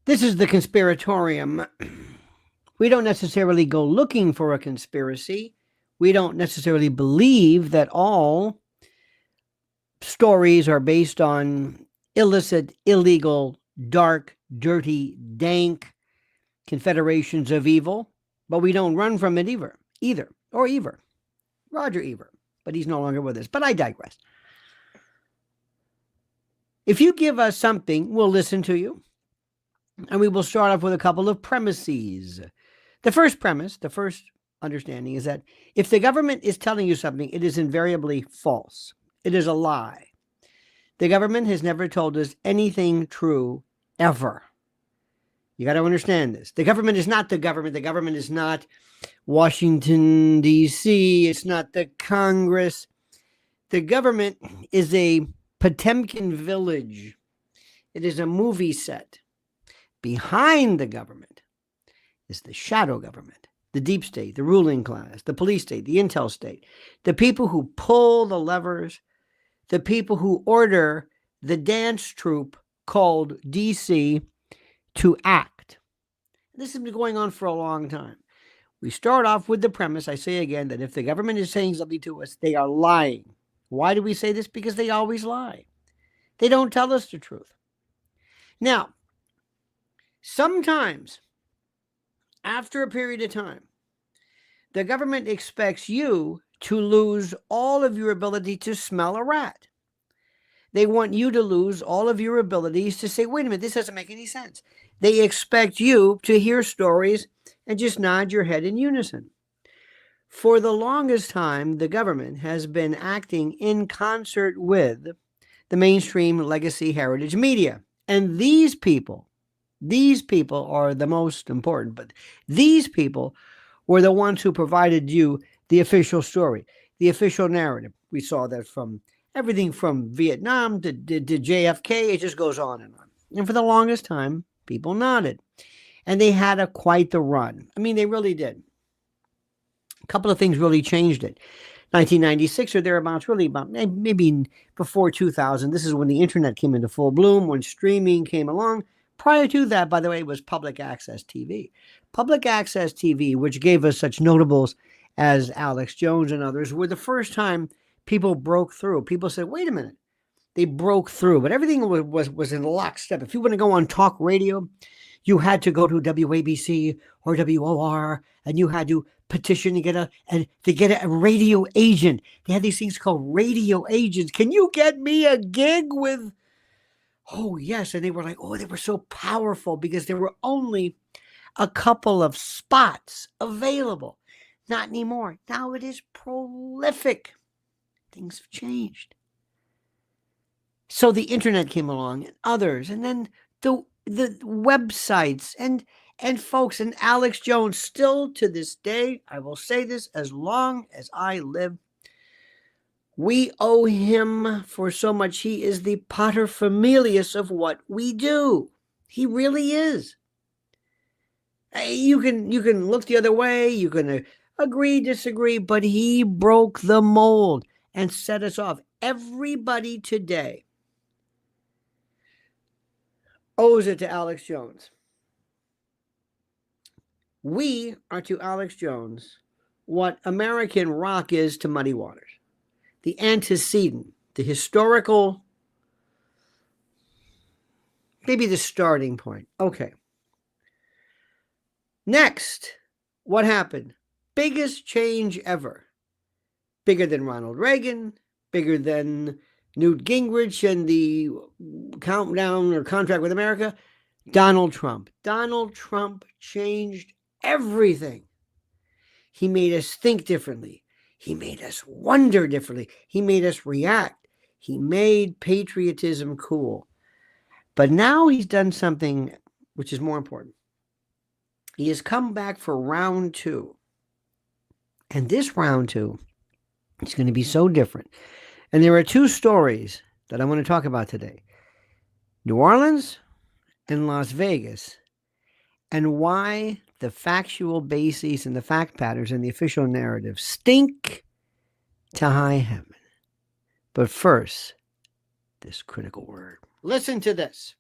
This is the conspiratorium. We don't necessarily go looking for a conspiracy. We don't necessarily believe that all stories are based on illicit, illegal, dark, dirty, dank confederations of evil, but we don't run from it either. Roger Ebert, but he's no longer with us. But I digress. If you give us something, we'll listen to you. And we will start off with a couple of premises. The first premise, the first understanding is that if the government is telling you something, it is invariably false. It is a lie. The government has never told us anything true ever. You got to understand this. The government is not the government. The government is not Washington, D.C. It's not the Congress. The government is a Potemkin village. It is a movie set. Behind the government is the shadow government, the deep state, the ruling class, the police state, the intel state, the people who pull the levers, the people who order the dance troupe called DC to act. This has been going on for a long time. We start off with the premise, I say again, that if the government is saying something to us, they are lying. Why do we say this? Because they always lie. They don't tell us the truth. Now, sometimes, after a period of time, the government expects you to lose all of your ability to smell a rat. They want you to lose all of your abilities to say, wait a minute, this doesn't make any sense. They expect you to hear stories and just nod your head in unison. For the longest time, the government has been acting in concert with the mainstream legacy heritage media. And these people are the most important, but these people were the ones who provided you the official story, the official narrative. We saw that from everything from Vietnam to JFK. It just goes on and on. And for the longest time, people nodded. And they had quite the run. I mean, they really did. A couple of things really changed it. 1996 or thereabouts, really about maybe before 2000. This is when the internet came into full bloom, when streaming came along. Prior to that, by the way, was public access TV. Public access TV, which gave us such notables as Alex Jones and others, were the first time people broke through. People said, wait a minute. They broke through, but everything was in lockstep. If you want to go on talk radio, you had to go to WABC or WOR, and you had to petition to get a radio agent. They had these things called radio agents. Can you get me a gig with? Oh, yes. And they were like, oh, they were so powerful because there were only a couple of spots available. Not anymore. Now it is prolific. Things have changed. So the internet came along and others, and then the websites and folks, and Alex Jones, still to this day, I will say this as long as I live, we owe him for so much. He is the paterfamilias of what we do. He really is. You can look the other way, you can agree, disagree, but he broke the mold and set us off. Everybody today owes it to Alex Jones. We are to Alex Jones what American rock is to Muddy Waters. The antecedent, the historical, maybe the starting point. Okay. Next, what happened? Biggest change ever. Bigger than Ronald Reagan, bigger than Newt Gingrich and the countdown or contract with America. Donald Trump. Donald Trump changed everything. He made us think differently. He made us wonder differently. He made us react. He made patriotism cool. But now he's done something which is more important. He has come back for round two. And this round two is going to be so different. And there are two stories that I want to talk about today. New Orleans and Las Vegas, and why the factual bases and the fact patterns and the official narrative stink to high heaven. But first, this critical word. Listen to this.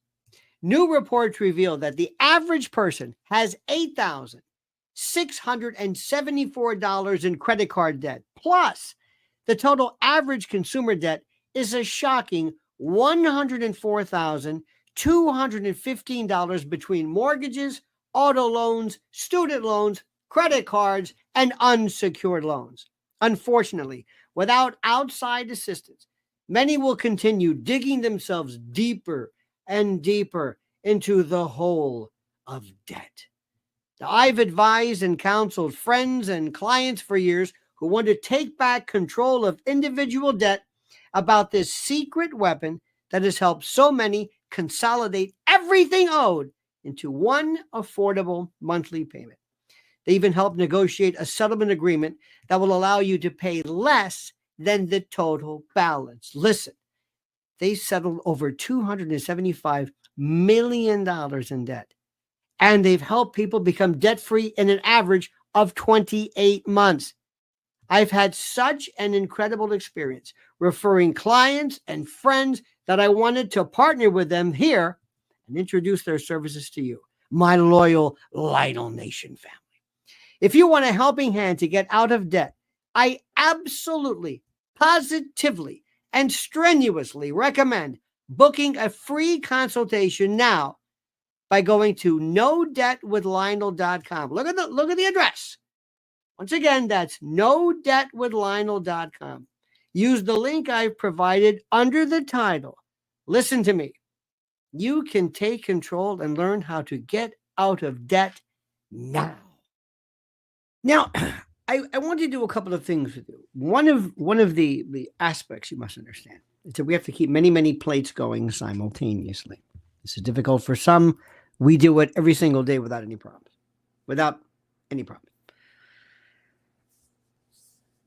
New reports reveal that the average person has $8,674 in credit card debt. Plus, the total average consumer debt is a shocking $104,215 between mortgages, auto loans, student loans, credit cards, and unsecured loans. Unfortunately, without outside assistance, many will continue digging themselves deeper and deeper into the hole of debt. Now, I've advised and counseled friends and clients for years who want to take back control of individual debt about this secret weapon that has helped so many consolidate everything owed into one affordable monthly payment. They even help negotiate a settlement agreement that will allow you to pay less than the total balance. Listen, they settled over $275 million in debt, and they've helped people become debt-free in an average of 28 months. I've had such an incredible experience referring clients and friends that I wanted to partner with them here and introduce their services to you, my loyal Lionel Nation family. If you want a helping hand to get out of debt, I absolutely, positively, and strenuously recommend booking a free consultation now by going to nodebtwithlionel.com. Look at the address. Once again, that's nodebtwithlionel.com. Use the link I've provided under the title. Listen to me. You can take control and learn how to get out of debt now. Now, I want to do a couple of things with you. One of the aspects you must understand is that we have to keep many, many plates going simultaneously. This is difficult for some. We do it every single day without any problems.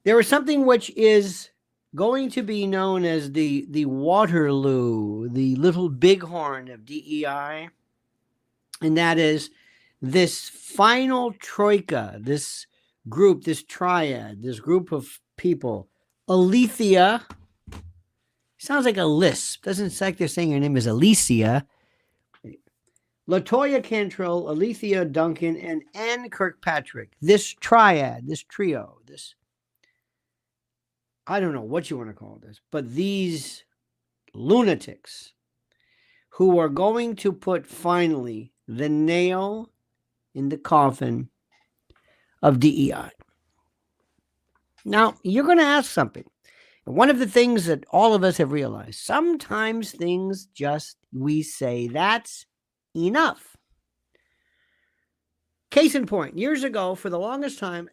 There is something which is going to be known as the Waterloo, the little bighorn of DEI, and that is this final troika, this group, this triad, this group of people. Alethea, sounds like a lisp. Doesn't sound like they're saying her name is Alicia. LaToya Cantrell, Alethea Duncan, and Ann Kirkpatrick. This triad, this trio, this, I don't know what you want to call this, but these lunatics who are going to put finally the nail in the coffin of DEI. Now, you're going to ask something. One of the things that all of us have realized, sometimes things just, we say, that's enough. Case in point, years ago, for the longest time,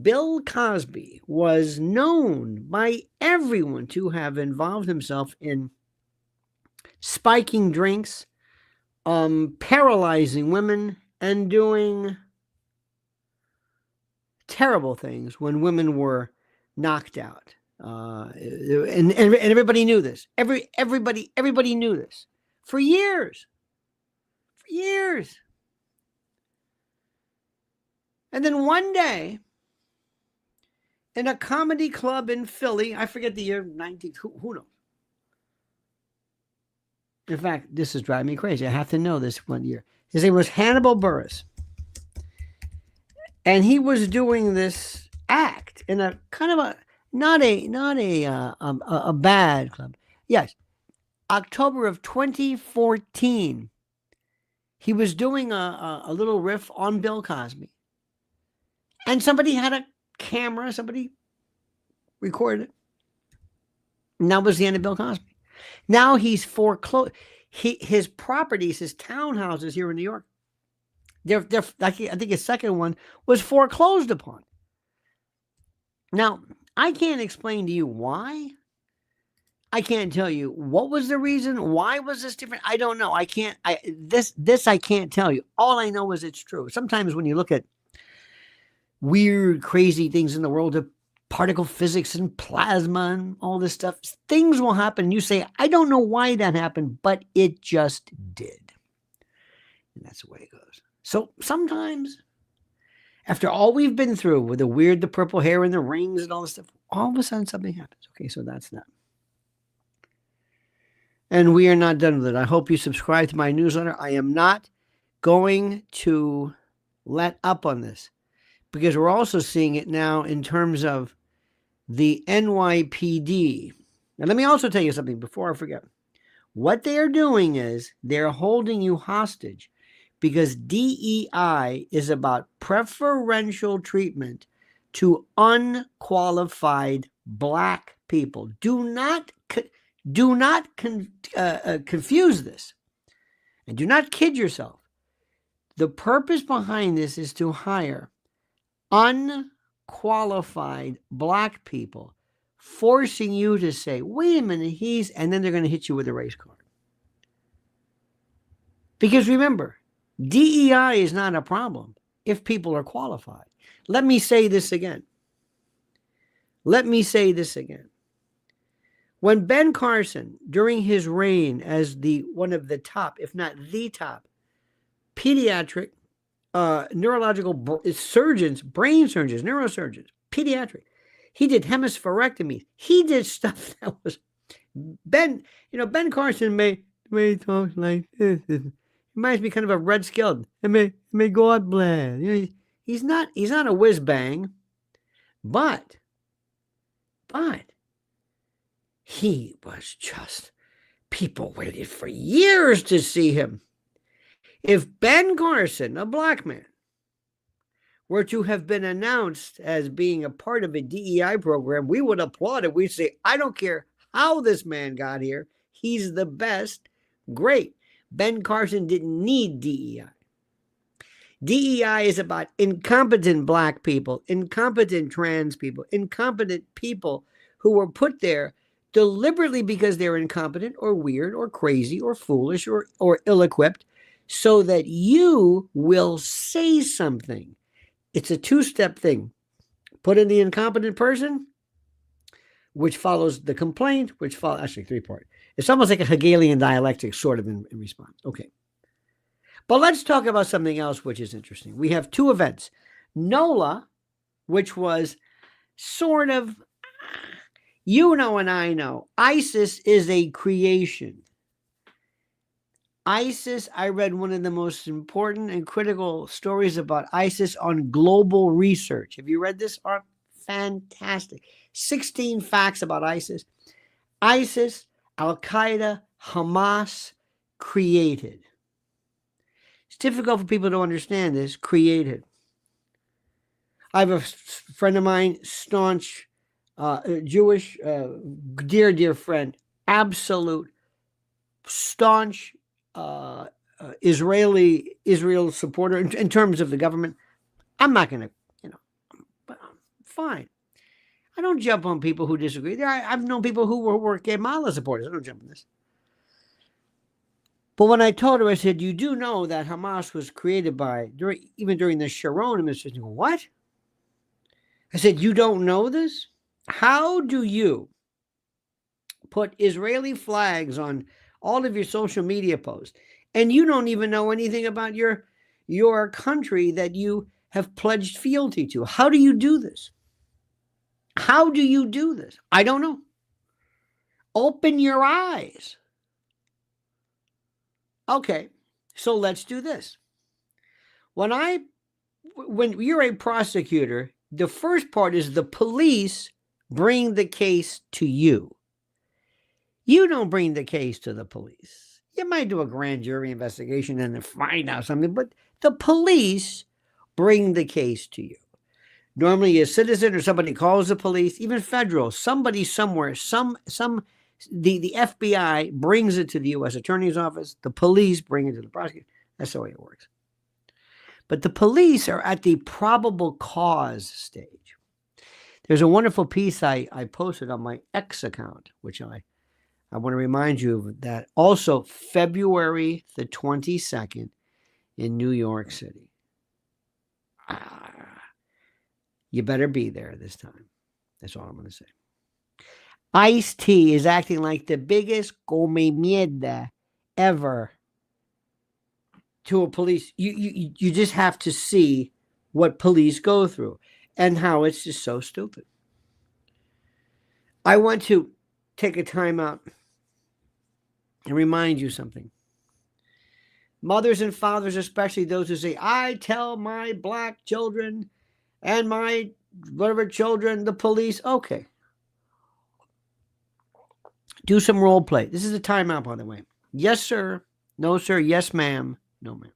Bill Cosby was known by everyone to have involved himself in spiking drinks, paralyzing women, and doing terrible things when women were knocked out. And everybody knew this. Everybody knew this for years. And then one day, in a comedy club in Philly, I forget the year, who knows? In fact, this is driving me crazy. I have to know this one year. His name was Hannibal Buress. And he was doing this act in a kind of a, not a bad club. Yes. October of 2014, he was doing a little riff on Bill Cosby. And somebody had a camera, somebody recorded it. And that was the end of Bill Cosby. Now he's foreclosed. His properties, his townhouses here in New York, I think his second one was foreclosed upon. Now, I can't explain to you why. I can't tell you what was the reason. Why was this different? I don't know. I can't tell you. All I know is it's true. Sometimes when you look at weird, crazy things in the world of particle physics and plasma and all this stuff, things will happen. And you say, I don't know why that happened, but it just did. And that's the way it goes. So sometimes, after all we've been through with the purple hair and the rings and all this stuff, all of a sudden something happens. Okay, so that's that. And we are not done with it. I hope you subscribe to my newsletter. I am not going to let up on this because we're also seeing it now in terms of the NYPD. And let me also tell you something before I forget. What they are doing is they're holding you hostage because DEI is about preferential treatment to unqualified Black people. Do not confuse this, and do not kid yourself. The purpose behind this is to hire unqualified Black people, forcing you to say, wait a minute, and then they're going to hit you with a race card. Because remember, DEI is not a problem if people are qualified. Let me say this again. When Ben Carson, during his reign as one of the top, if not the top, pediatric neurological surgeons, brain surgeons, neurosurgeons, pediatric, he did hemispherectomies. He did stuff that was Ben Carson may talk like this. It reminds me kind of a Red Skelton. May God bless. He's not a whiz bang, but he was just, people waited for years to see him. If Ben Carson, a Black man, were to have been announced as being a part of a DEI program, we would applaud it. We'd say, I don't care how this man got here. He's the best. Great. Ben Carson didn't need DEI. DEI is about incompetent Black people, incompetent trans people, incompetent people who were put there deliberately because they're incompetent or weird or crazy or foolish or ill-equipped, so that you will say something. It's a two-step thing. Put in the incompetent person, which follows the complaint, which follows, actually three-part. It's almost like a Hegelian dialectic sort of in response. Okay. But let's talk about something else which is interesting. We have two events. NOLA, which was sort of, and I know, ISIS is a creation. ISIS, I read one of the most important and critical stories about ISIS on Global Research. Have you read this? Fantastic. 16 facts about ISIS. ISIS, Al-Qaeda, Hamas, created. It's difficult for people to understand this. Created. I have a friend of mine, staunch Jewish, dear friend, absolute staunch Israel supporter in terms of the government. I'm not going to, but fine. I don't jump on people who disagree. I've known people who were Kamala supporters. I don't jump on this. But when I told her, I said, you do know that Hamas was created even during the Sharon administration. What? I said, you don't know this? How do you put Israeli flags on all of your social media posts, and you don't even know anything about your country that you have pledged fealty to? How do you do this? How do you do this? I don't know. Open your eyes. Okay, so let's do this. When you're a prosecutor, the first part is the police bring the case to you. You don't bring the case to the police. You might do a grand jury investigation and then find out something, but the police bring the case to you. Normally a citizen or somebody calls the police, even federal, somebody somewhere, the FBI brings it to the U.S. Attorney's Office. The police bring it to the prosecutor. That's the way it works. But the police are at the probable cause stage. There's a wonderful piece I posted on my X account, which I want to remind you of that. Also, February the 22nd in New York City. You better be there this time. That's all I'm going to say. Ice-T is acting like the biggest come mierda ever to a police. You just have to see what police go through and how it's just so stupid. I want to take a time out and remind you something. Mothers and fathers, especially those who say, I tell my black children and my whatever children, the police. Okay. Do some role play. This is a timeout, by the way. Yes, sir. No, sir. Yes, ma'am. No, ma'am.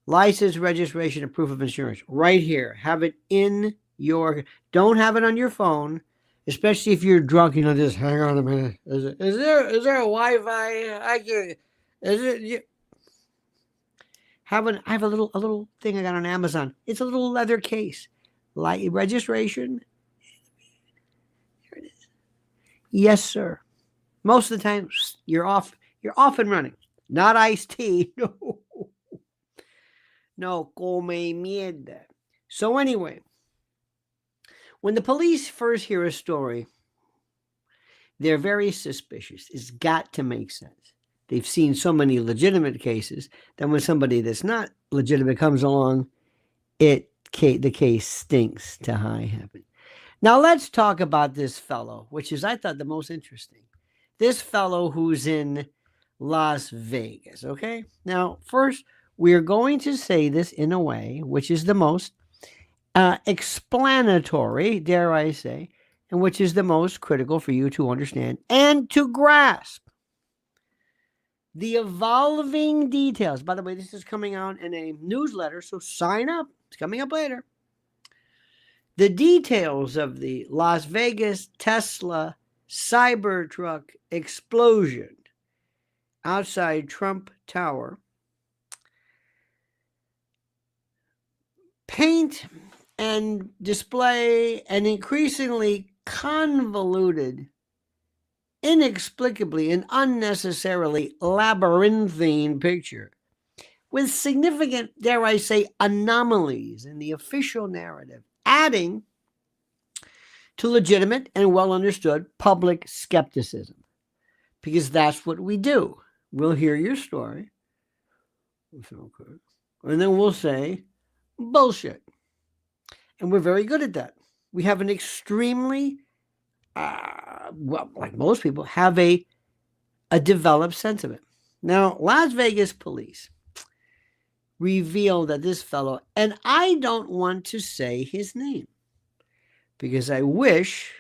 License, registration, and proof of insurance. Right here. Have it in your... Don't have it on your phone, especially if you're drunk. You know, just hang on a minute. Is there a Wi-Fi? I can... Is it... I have a little thing I got on Amazon. It's a little leather case. Registration. Here it is. Yes, sir. Most of the time, you're off and running. Not iced tea. No. No, come mierda. So anyway, when the police first hear a story, they're very suspicious. It's got to make sense. They've seen so many legitimate cases that when somebody that's not legitimate comes along, the case stinks to high heaven. Now let's talk about this fellow, which is, I thought, the most interesting. This fellow who's in Las Vegas, okay? Now, first, we're going to say this in a way which is the most explanatory, dare I say, and which is the most critical for you to understand and to grasp. The evolving details. By the way, this is coming out in a newsletter, so sign up. It's coming up later. The details of the Las Vegas Tesla Cybertruck explosion outside Trump Tower paint and display an increasingly convoluted, inexplicably and unnecessarily labyrinthine picture with significant, dare I say, anomalies in the official narrative, adding to legitimate and well understood public skepticism. Because that's what we do. We'll hear your story. Okay. And then we'll say, bullshit. And we're very good at that. We have an extremely, like most people, have a developed sense of it. Now, Las Vegas police revealed that this fellow, and I don't want to say his name, because I wish,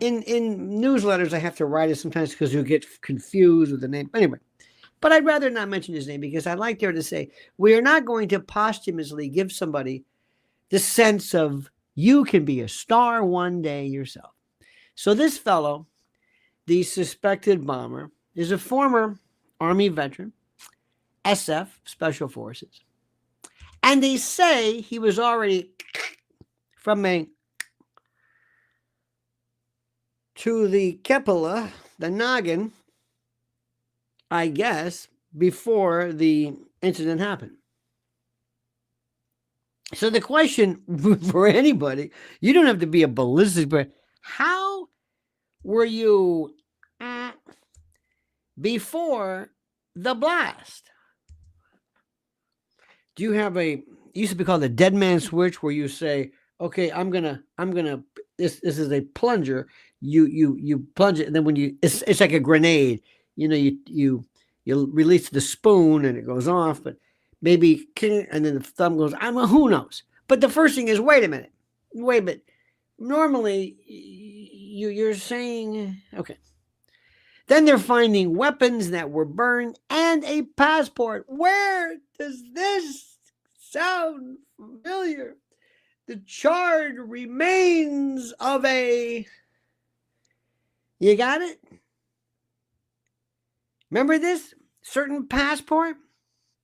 in newsletters I have to write it sometimes because you get confused with the name. Anyway, but I'd rather not mention his name because I'd like there to say, we are not going to posthumously give somebody the sense of you can be a star one day yourself. So this fellow, the suspected bomber, is a former Army veteran, SF, Special Forces. And they say he was already from to the Kepala, the noggin, I guess, before the incident happened. So the question for anybody, you don't have to be a ballistic, but how were you before the blast? Do you have it used to be called a dead man switch, where you say, okay, I'm gonna, this is a plunger. You plunge it, and then when it's like a grenade. You know, you release the spoon and it goes off, but maybe, and then the thumb goes. Who knows? But the first thing is, wait a minute. Normally, you're saying, okay. Then they're finding weapons that were burned and a passport. Where does this sound familiar? The charred remains of a... You got it? Remember this certain passport?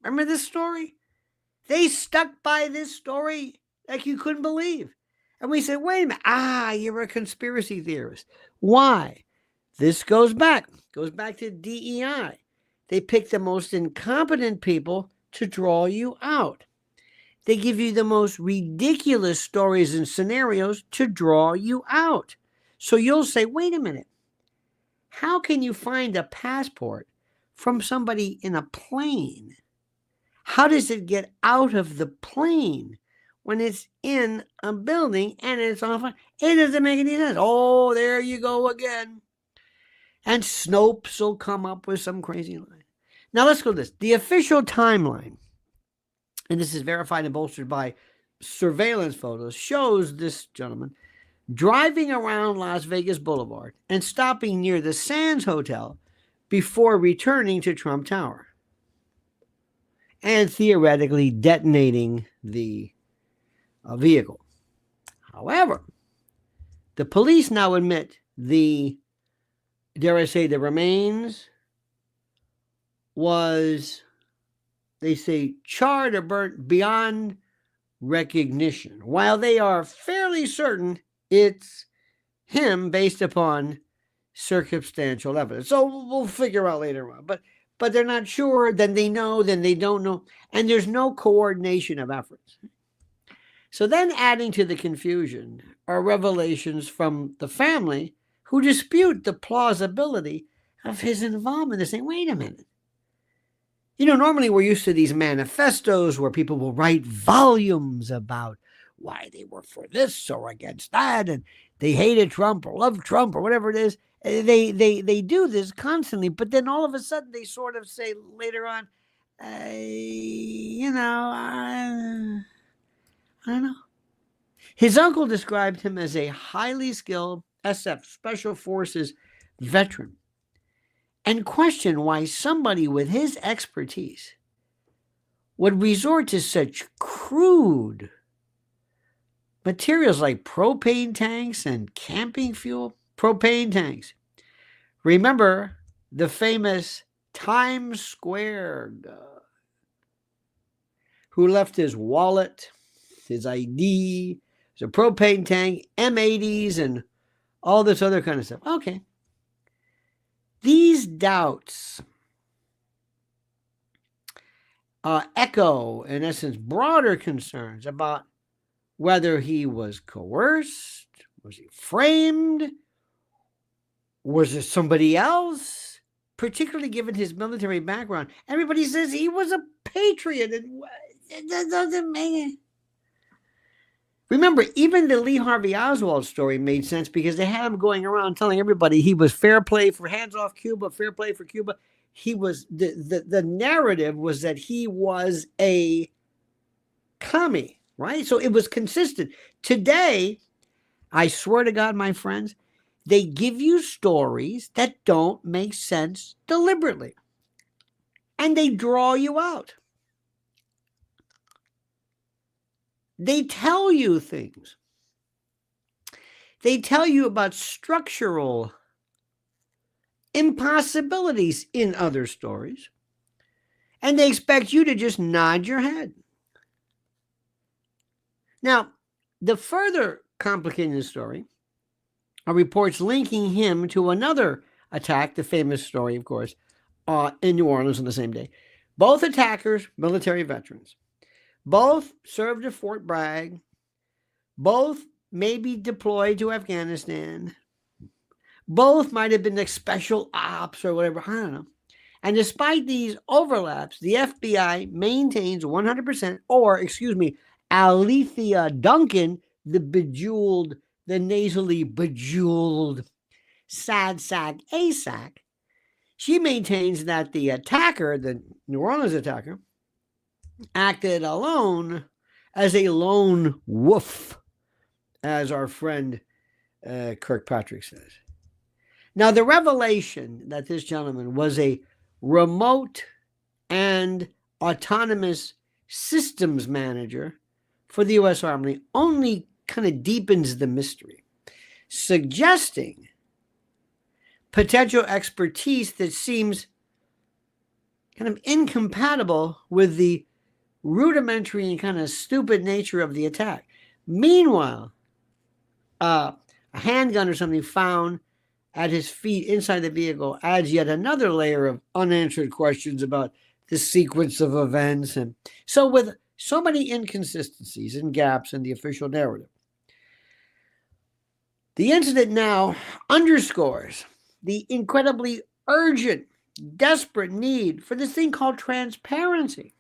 Remember this story? They stuck by this story like you couldn't believe. And we said, wait a minute. You're a conspiracy theorist. Why? This goes back to DEI. They pick the most incompetent people to draw you out. They give you the most ridiculous stories and scenarios to draw you out. So you'll say, wait a minute. How can you find a passport from somebody in a plane? How does it get out of the plane when it's in a building and it's on fire? It doesn't make any sense. Oh, there you go again. And Snopes will come up with some crazy line. Now let's go to this. The official timeline, and this is verified and bolstered by surveillance photos, shows this gentleman driving around Las Vegas Boulevard and stopping near the Sands Hotel before returning to Trump Tower and theoretically detonating the vehicle. However, the police now admit dare I say, the remains was, they say, charred or burnt beyond recognition, while they are fairly certain it's him based upon circumstantial evidence. So we'll figure out later on. But they're not sure, then they know, then they don't know, and there's no coordination of efforts. So then adding to the confusion are revelations from the family who dispute the plausibility of his involvement. They're saying, wait a minute. You know, normally we're used to these manifestos where people will write volumes about why they were for this or against that, and they hated Trump or loved Trump or whatever it is. They do this constantly, but then all of a sudden they sort of say later on, I don't know. His uncle described him as a highly skilled SF, Special Forces veteran, and questioned why somebody with his expertise would resort to such crude materials like propane tanks and camping fuel. Propane tanks. Remember the famous Times Square guy who left his wallet, his ID, a propane tank, M80s, and all this other kind of stuff. Okay. These doubts echo, in essence, broader concerns about whether he was coerced, was he framed, was it somebody else, particularly given his military background. Everybody says he was a patriot, and that doesn't make it. Remember, even the Lee Harvey Oswald story made sense because they had him going around telling everybody he was fair play for hands off Cuba, fair play for Cuba. He was, the narrative was that he was a commie, right? So it was consistent. Today, I swear to God, my friends, they give you stories that don't make sense deliberately. And they draw you out. They tell you things. They tell you about structural impossibilities in other stories. And they expect you to just nod your head. Now, the further complicating the story are reports linking him to another attack, the famous story, of course, in New Orleans on the same day. Both attackers, military veterans. Both served at Fort Bragg. Both may be deployed to Afghanistan. Both might have been like special ops or whatever. I don't know. And despite these overlaps, the FBI maintains 100%, or, Alethea Duncan, the nasally bejeweled sad sack ASAC, she maintains that the attacker, the New Orleans attacker, acted alone as a lone wolf, as our friend Kirkpatrick says. Now, the revelation that this gentleman was a remote and autonomous systems manager for the U.S. Army only kind of deepens the mystery, suggesting potential expertise that seems kind of incompatible with the rudimentary and kind of stupid nature of the attack. Meanwhile, a handgun or something found at his feet inside the vehicle adds yet another layer of unanswered questions about the sequence of events. And so with so many inconsistencies and gaps in the official narrative, the incident now underscores the incredibly urgent, desperate need for this thing called transparency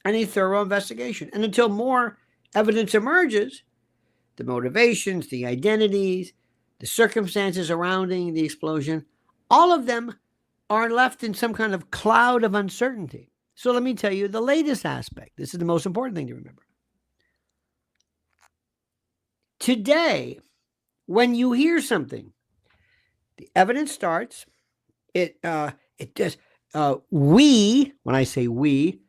and a thorough investigation. And until more evidence emerges, the motivations, the identities, the circumstances surrounding the explosion all of them are left in some kind of cloud of uncertainty. So let me tell you the latest aspect. This is the most important thing to remember. Today, when you hear something, the evidence starts. It does. We, when I say we,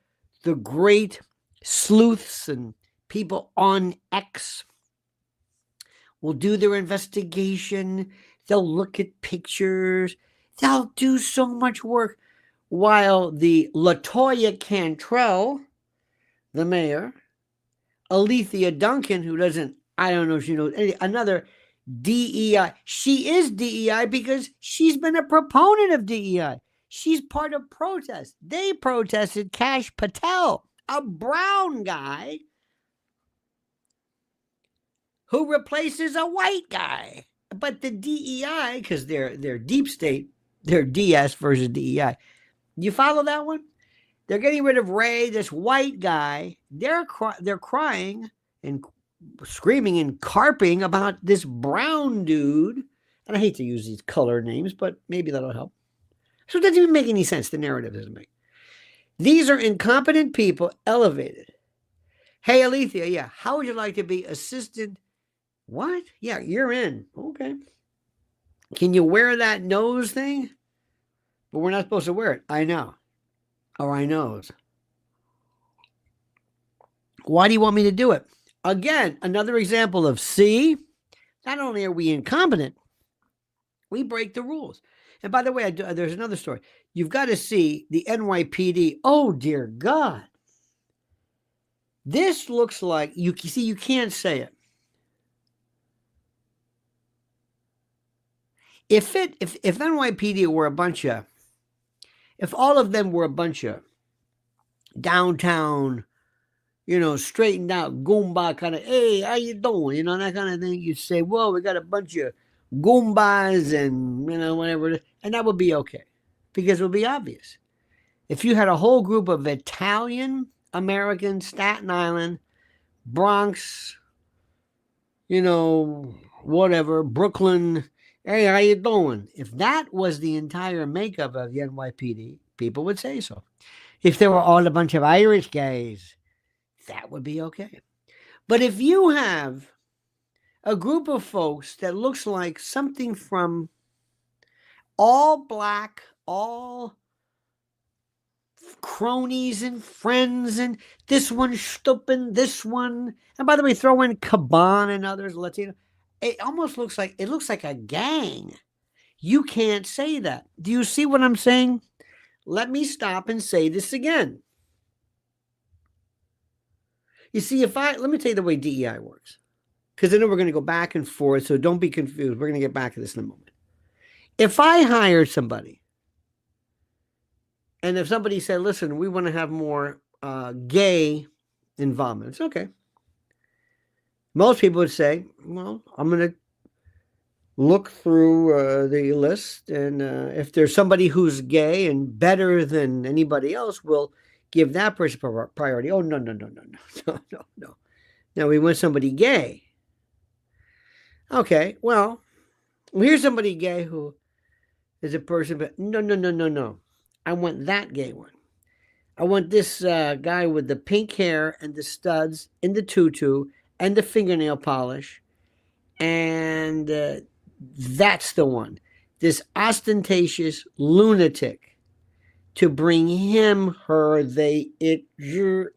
the great sleuths and people on X will do their investigation. They'll look at pictures. They'll do so much work. While the LaToya Cantrell, the mayor, Alethea Duncan, who doesn't, I don't know if she knows, another DEI. She is DEI because she's been a proponent of DEI. She's part of protests. They protested Kash Patel, a brown guy who replaces a white guy. But the DEI, because they're deep state, they're DS versus DEI. You follow that one? They're getting rid of Ray, this white guy. They're crying and screaming and carping about this brown dude. And I hate to use these color names, but maybe that'll help. So it doesn't even make any sense. The narrative doesn't make. These are incompetent people elevated. Hey, Alethea, yeah, how would you like to be assistant? What? Yeah, you're in. Okay. Can you wear that nose thing? But we're not supposed to wear it. I know. Or I knows. Why do you want me to do it? Again, another example of, see, not only are we incompetent, we break the rules. And by the way, there's another story. You've got to see the NYPD. Oh, dear God. This looks like, you see, you can't say it. If NYPD were a bunch of, if all of them were a bunch of downtown, straightened out Goomba kind of, hey, how you doing? That kind of thing. You'd say, well, we got a bunch of Goombas and, whatever. And that would be okay because it would be obvious. If you had a whole group of Italian Americans, Staten Island, Bronx, whatever, Brooklyn, hey, how you doing? If that was the entire makeup of the NYPD, people would say so. If there were all a bunch of Irish guys, that would be okay. But if you have a group of folks that looks like something from all black, all cronies and friends, and this one stupid, this one, and by the way, throw in Caban and others, Latino. It almost looks like a gang. You can't say that. Do you see what I'm saying? Let me stop and say this again. You see, let me tell you the way DEI works, because I know we're going to go back and forth, so don't be confused. We're going to get back to this in a moment. If I hire somebody, and if somebody said, listen, we want to have more gay involvement, it's okay. Most people would say, well, I'm going to look through the list, and if there's somebody who's gay and better than anybody else, we'll give that person priority. Oh, no. Now, we want somebody gay. Okay, well, here's somebody gay who is a person, but no. I want that gay one. I want this guy with the pink hair and the studs and the tutu and the fingernail polish. And that's the one. This ostentatious lunatic, to bring him, her, they, it,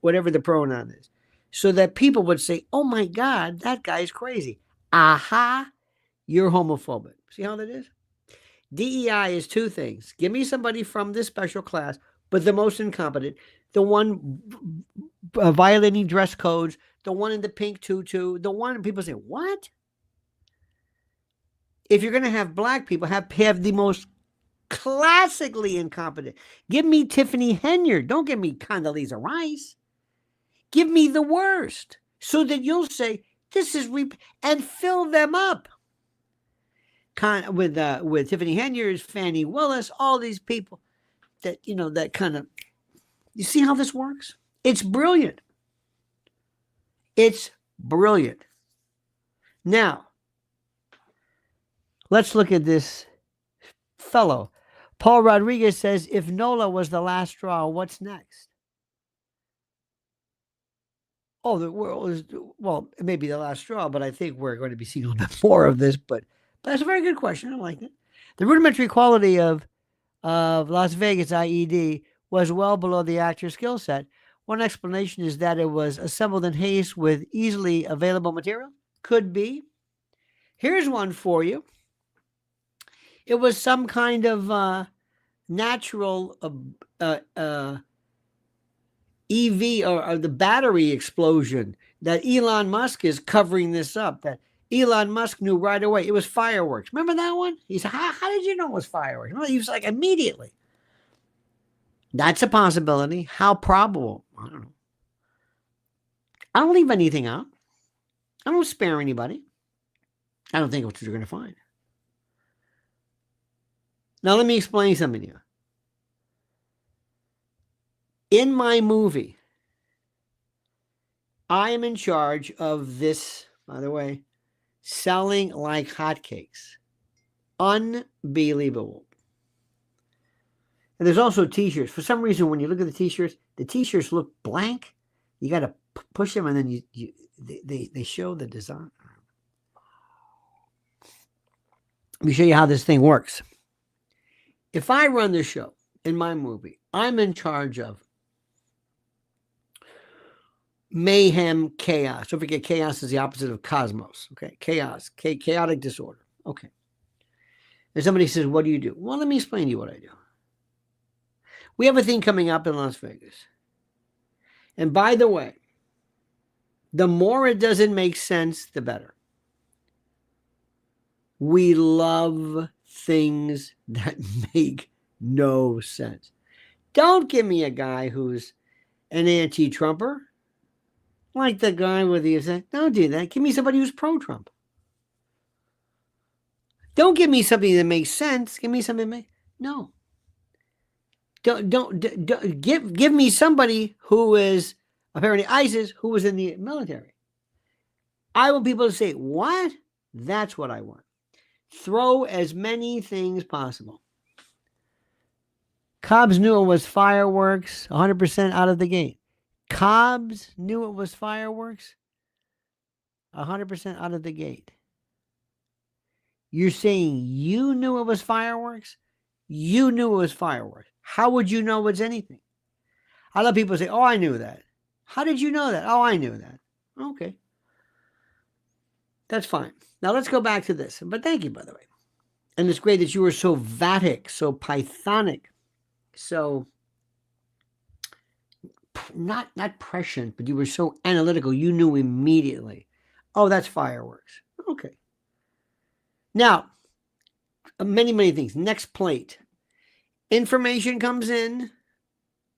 whatever the pronoun is. So that people would say, oh my God, that guy's crazy. Aha, you're homophobic. See how that is? DEI is two things. Give me somebody from this special class, but the most incompetent, the one violating dress codes, the one in the pink tutu, the one people say, what? If you're going to have black people, have the most classically incompetent. Give me Tiffany Henyard. Don't give me Condoleezza Rice. Give me the worst, so that you'll say, this is and fill them up. With Tiffany Henyard, Fannie Willis, all these people that, that kind of, you see how this works? It's brilliant. It's brilliant. Now, let's look at this fellow. Paul Rodriguez says, if NOLA was the last straw, what's next? Oh, the world is, well, it may be the last straw, but I think we're going to be seeing a little bit more of this. But that's a very good question. I like it. The rudimentary quality of Las Vegas IED was well below the actor's skill set. One explanation is that it was assembled in haste with easily available material. Could be. Here's one for you. It was some kind of natural EV or the battery explosion that Elon Musk is covering this up. That Elon Musk knew right away. It was fireworks. Remember that one? He said, how did you know it was fireworks? He was like, immediately. That's a possibility. How probable? I don't know. I don't leave anything out. I don't spare anybody. I don't think what you're going to find. Now, let me explain something to you. In my movie, I am in charge of this, by the way, selling like hotcakes. Unbelievable. And there's also t-shirts. For some reason, when you look at the t-shirts look blank. You got to push them, and then they show the design. Let me show you how this thing works. If I run the show in my movie, I'm in charge of mayhem, chaos. Don't forget, chaos is the opposite of cosmos. Okay, chaos, chaotic disorder. Okay. And somebody says, what do you do? Well, let me explain to you what I do. We have a thing coming up in Las Vegas. And by the way, the more it doesn't make sense, the better. We love things that make no sense. Don't give me a guy who's an anti-Trumper. Like the guy with the, don't do that. Give me somebody who's pro-Trump. Don't give me something that makes sense. Give me something that makes, no. Don't give me somebody who is apparently ISIS, who was in the military. I want people to say, what? That's what I want. Throw as many things possible. Cobbs knew it was fireworks 100% out of the gate. Cobbs knew it was fireworks 100% out of the gate. You're saying you knew it was fireworks? You knew it was fireworks. How would you know it's anything? I love people say, oh, I knew that. How did you know that? Oh, I knew that. Okay. That's fine. Now let's go back to this. But thank you, by the way. And it's great that you were so vatic, so Pythonic, so not prescient, but you were so analytical. You knew immediately. Oh, that's fireworks. Okay. Now, many things. Next plate. Information comes in.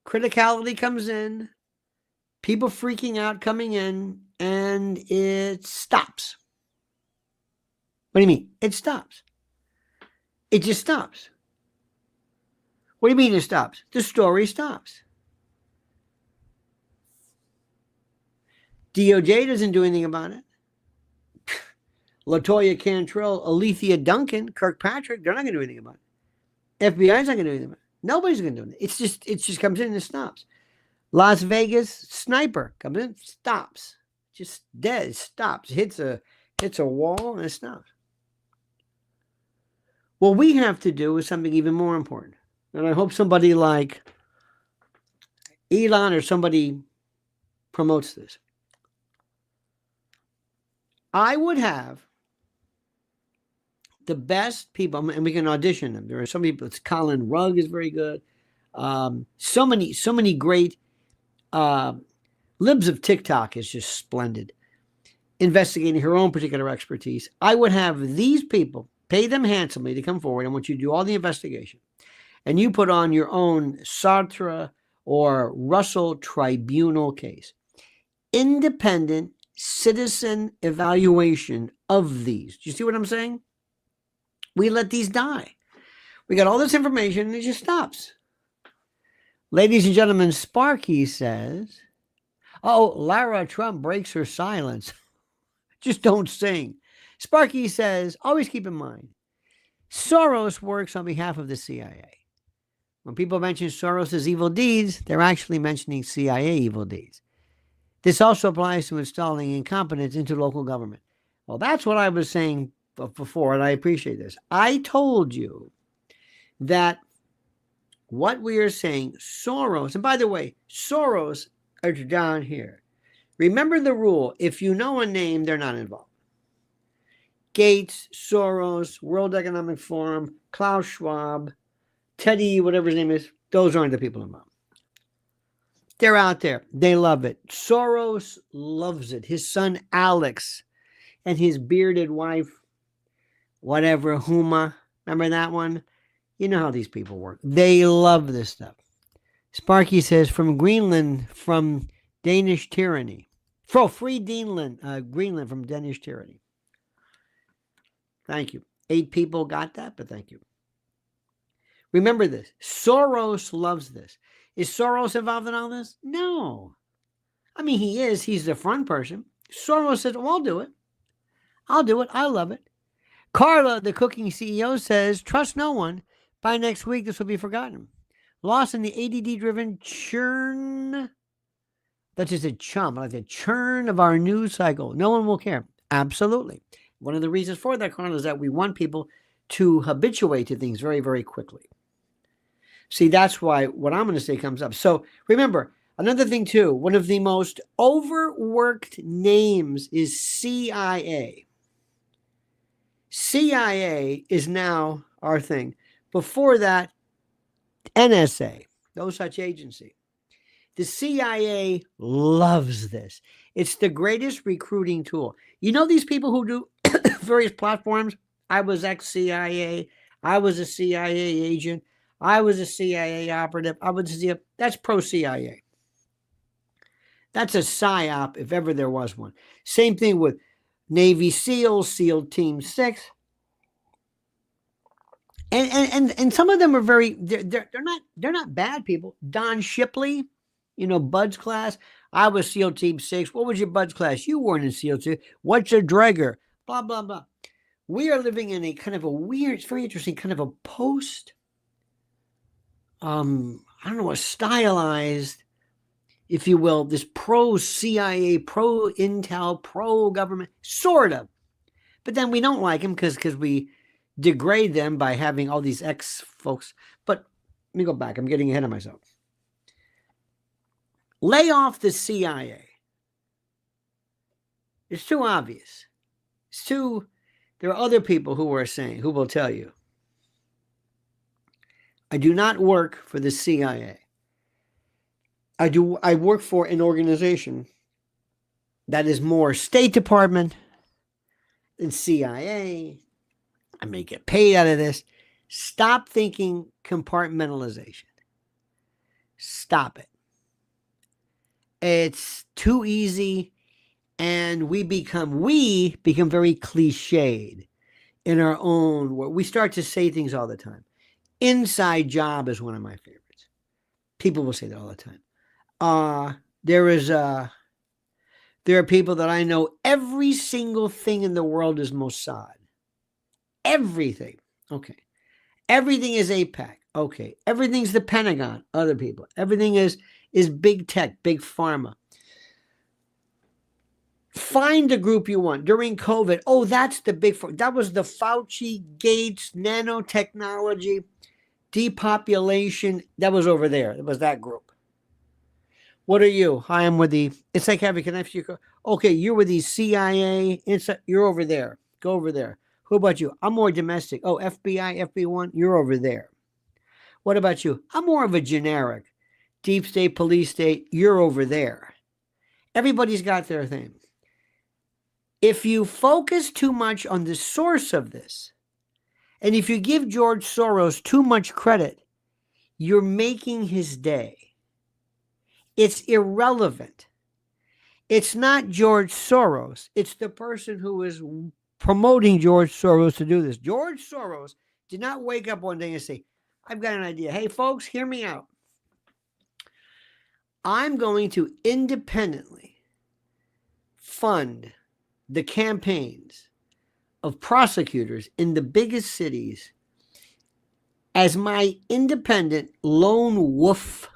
Criticality comes in. People freaking out coming in. And it stops. What do you mean? It stops. It just stops. What do you mean it stops? The story stops. DOJ doesn't do anything about it. LaToya Cantrell, Alethea Duncan, Kirkpatrick, they're not going to do anything about it. FBI's not going to do anything about it. Nobody's going to do anything. It just comes in and stops. Las Vegas, sniper comes in, stops. Just dead, stops. Hits a wall and it stops. What we have to do is something even more important. And I hope somebody like Elon or somebody promotes this. I would have the best people, and we can audition them. There are some people. It's Colin Rugg is very good. So many great libs of TikTok is just splendid. Investigating her own particular expertise. I would have these people, pay them handsomely to come forward. I want you to do all the investigation. And you put on your own Sartre or Russell tribunal case. Independent citizen evaluation of these. Do you see what I'm saying? We let these die. We got all this information and it just stops. Ladies and gentlemen, Sparky says, oh, Lara Trump breaks her silence. Just don't sing. Sparky says, always keep in mind, Soros works on behalf of the CIA. When people mention Soros' evil deeds, they're actually mentioning CIA evil deeds. This also applies to installing incompetence into local government. Well, that's what I was saying before, and I appreciate this. I told you that what we are saying, Soros, and by the way, Soros are down here. Remember the rule, if you know a name, they're not involved. Gates, Soros, World Economic Forum, Klaus Schwab, Teddy, whatever his name is, those aren't the people involved. They're out there. They love it. Soros loves it. His son Alex and his bearded wife, whatever, Huma, remember that one? You know how these people work. They love this stuff. Sparky says, from Greenland, from Danish tyranny. Free Greenland from Danish tyranny. Thank you. 8 people got that, but thank you. Remember this. Soros loves this. Is Soros involved in all this? No. I mean, he is. He's the front person. Soros says, well, I'll do it. I'll do it. I love it. Carla, the cooking CEO, says, trust no one. By next week, this will be forgotten. Lost in the ADD-driven churn. That's just a chum, like the churn of our news cycle. No one will care. Absolutely. One of the reasons for that, Carla, is that we want people to habituate to things very, very quickly. See, that's why what I'm going to say comes up. So remember, another thing too, one of the most overworked names is CIA. CIA is now our thing. Before that, NSA, no such agency. The CIA loves this. It's the greatest recruiting tool. You know these people who do various platforms? I was ex-CIA. I was a CIA agent. I was a CIA operative. That's pro-CIA. That's a PSYOP if ever there was one. Same thing with Navy SEALs, SEAL Team 6. And some of them are they're not bad people. Don Shipley, Bud's class. I was SEAL Team 6. What was your Bud's class? You weren't in SEAL Team. What's your Draeger? Blah, blah, blah. We are living in a kind of a weird, it's very interesting, kind of a post, I don't know, a stylized, if you will, this pro-CIA, pro-Intel, pro-government, sort of. But then we don't like them because we degrade them by having all these ex-folks. But let me go back. I'm getting ahead of myself. Lay off the CIA. It's too obvious. There are other people who will tell you, I do not work for the CIA. I work for an organization that is more State Department than CIA. I may get paid out of this. Stop thinking compartmentalization. Stop it. It's too easy, and we become very cliched in our own world. We start to say things all the time. Inside job is one of my favorites. People will say that all the time. There are people that I know, every single thing in the world is Mossad. Everything. Okay. Everything is AIPAC. Okay. Everything's the Pentagon. Other people. Everything is big tech, big pharma. Find the group you want. During COVID, that's the big four. That was the Fauci, Gates, nanotechnology, depopulation. That was over there. It was that group. What are you? Hi, I'm with it's like having connection. Okay, you're with the CIA. You're over there. Go over there. Who about you? I'm more domestic. Oh, FBI, FB1, you're over there. What about you? I'm more of a generic. Deep state, police state, you're over there. Everybody's got their thing. If you focus too much on the source of this, and if you give George Soros too much credit, you're making his day. It's irrelevant. It's not George Soros. It's the person who is promoting George Soros to do this. George Soros did not wake up one day and say, I've got an idea. Hey, folks, hear me out. I'm going to independently fund the campaigns of prosecutors in the biggest cities as my independent lone wolf,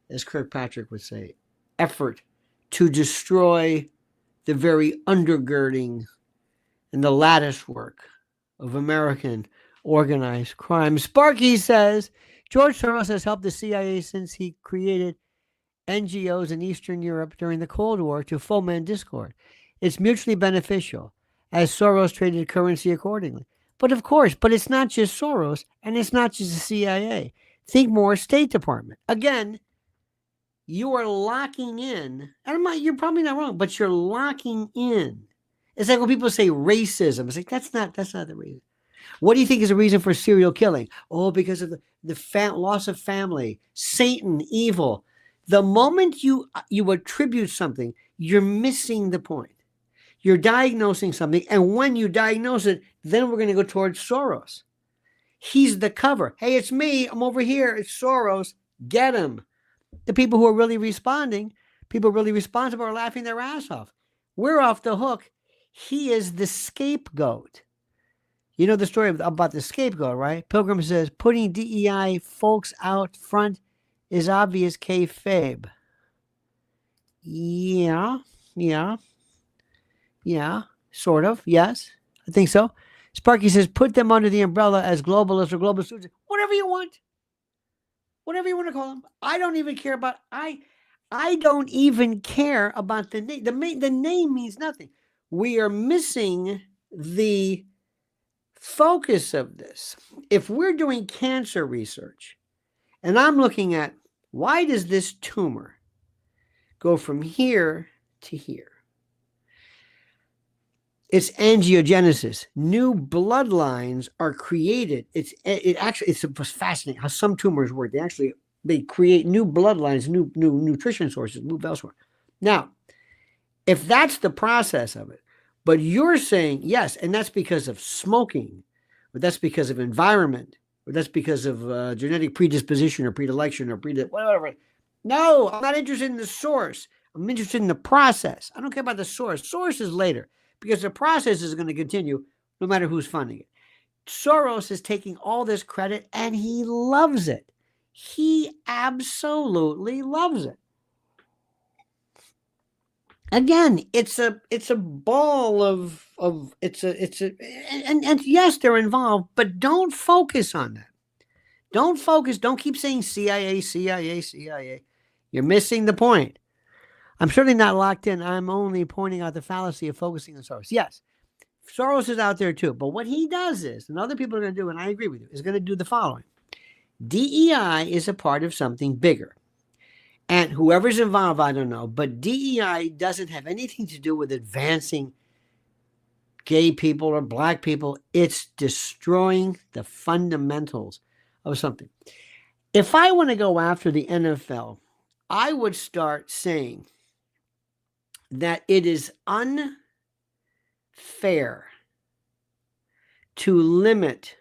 as Kirkpatrick would say, effort to destroy the very undergirding and the lattice work of American organized crime. Sparky says George Soros has helped the CIA since he created NGOs in Eastern Europe during the Cold War to foment discord. It's mutually beneficial, as Soros traded currency accordingly. But of course, it's not just Soros, and it's not just the CIA. Think more State Department. Again, you are locking in, and you're probably not wrong, but you're locking in. It's like when people say racism. It's like, that's not the reason. What do you think is the reason for serial killing? Oh, because of the loss of family, Satan, evil. The moment you attribute something, you're missing the point. You're diagnosing something, and when you diagnose it, then we're going to go towards Soros. He's the cover. Hey, it's me. I'm over here. It's Soros. Get him. The people who are really responding, people really responsible, are laughing their ass off. We're off the hook. He is the scapegoat. You know the story about the scapegoat, right? Pilgrim says, putting DEI folks out front is obvious kayfabe. Yeah, sort of, yes. I think so. Sparky says, put them under the umbrella as globalists or global students. Whatever you want. Whatever you want to call them. I don't even care about, I don't even care about the name. The name means nothing. We are missing the focus of this. If we're doing cancer research, and I'm looking at, why does this tumor go from here to here? It's angiogenesis. New bloodlines are created. It's fascinating how some tumors work. They create new bloodlines, new nutrition sources, move elsewhere. Now, if that's the process of it, but you're saying yes, and that's because of smoking, or that's because of environment, or that's because of genetic predisposition or predilection or whatever. No, I'm not interested in the source. I'm interested in the process. I don't care about the source. Source is later, because the process is going to continue no matter who's funding it. Soros is taking all this credit, and he loves it. He absolutely loves it. Again, it's a ball of and yes, they're involved, but don't focus on that. Don't keep saying CIA. You're missing the point. I'm certainly not locked in. I'm only pointing out the fallacy of focusing on Soros. Yes, Soros is out there too, but what he does is, and other people are going to do, and I agree with you, is going to do the following. DEI is a part of something bigger. And whoever's involved, I don't know, but DEI doesn't have anything to do with advancing gay people or black people. It's destroying the fundamentals of something. If I want to go after the NFL, I would start saying that it is unfair to limit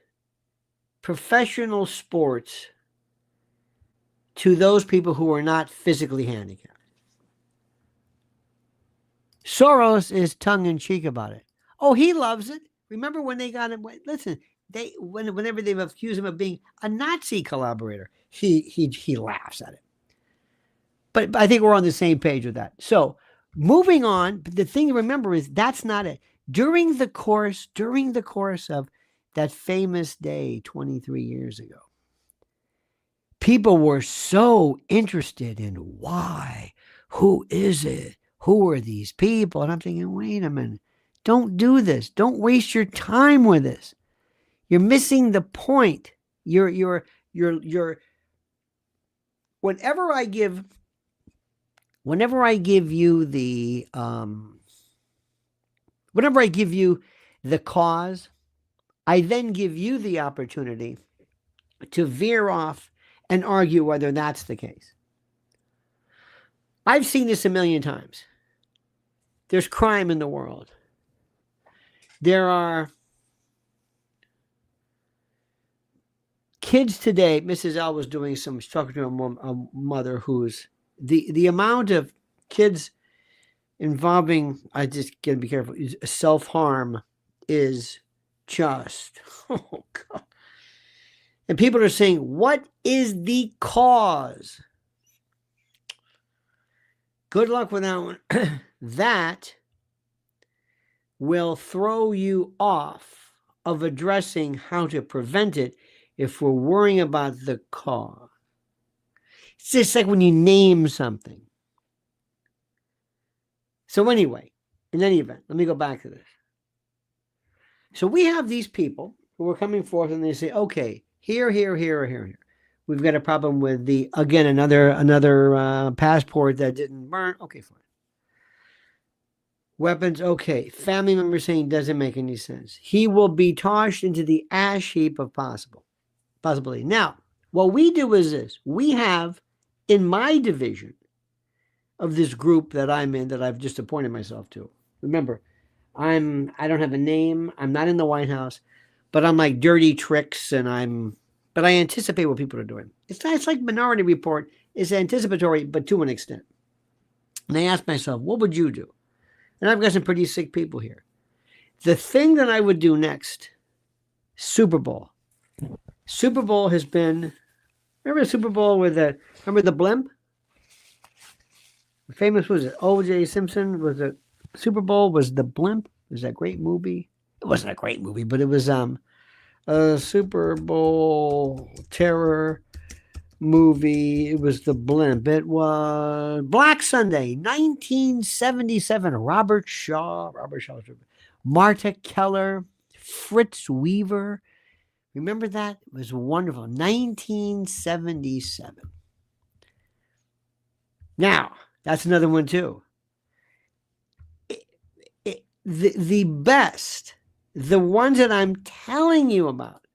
professional sports to those people who are not physically handicapped. Soros is tongue-in-cheek about it. Oh, he loves it. Remember when they got him? Listen, whenever they've accused him of being a Nazi collaborator, he laughs at it. But I think we're on the same page with that. So moving on, the thing to remember is that's not it. During the course of that famous day 23 years ago, people were so interested in why, who is it, who are these people, and I'm thinking, wait a minute, don't do this, don't waste your time with this. You're missing the point. You're. Whenever I give you the cause, I then give you the opportunity to veer off and argue whether that's the case. I've seen this a million times. There's crime in the world. There are kids today. Mrs. L was doing some talking to a mother who's the amount of kids involving, I just gotta be careful, self-harm is just, oh God. And people are saying, what is the cause? Good luck with that one. That will throw you off of addressing how to prevent it if we're worrying about the cause. It's just like when you name something. So anyway, in any event, let me go back to this. So we have these people who are coming forth and they say, okay, here. We've got a problem with the, again, another passport that didn't burn. Okay, fine. Weapons, okay. Family member saying doesn't make any sense. He will be tossed into the ash heap of possibility. Now, what we do is this. We have, in my division of this group that I'm in, that I've just appointed myself to. Remember, I don't have a name. I'm not in the White House, but I'm like dirty tricks, but I anticipate what people are doing. It's like Minority Report is anticipatory, but to an extent. And I asked myself, what would you do? And I've got some pretty sick people here. The thing that I would do next, Super Bowl. Super Bowl has been, remember the Super Bowl with remember the blimp? The famous, was it O.J. Simpson? Was it Super Bowl was the blimp? It was that great movie? It wasn't a great movie, but it was a Super Bowl terror movie. It was the blimp. It was Black Sunday, 1977. Robert Shaw, Marta Keller, Fritz Weaver. Remember that? It was wonderful. 1977. Now, that's another one too. The best, the ones that I'm telling you about.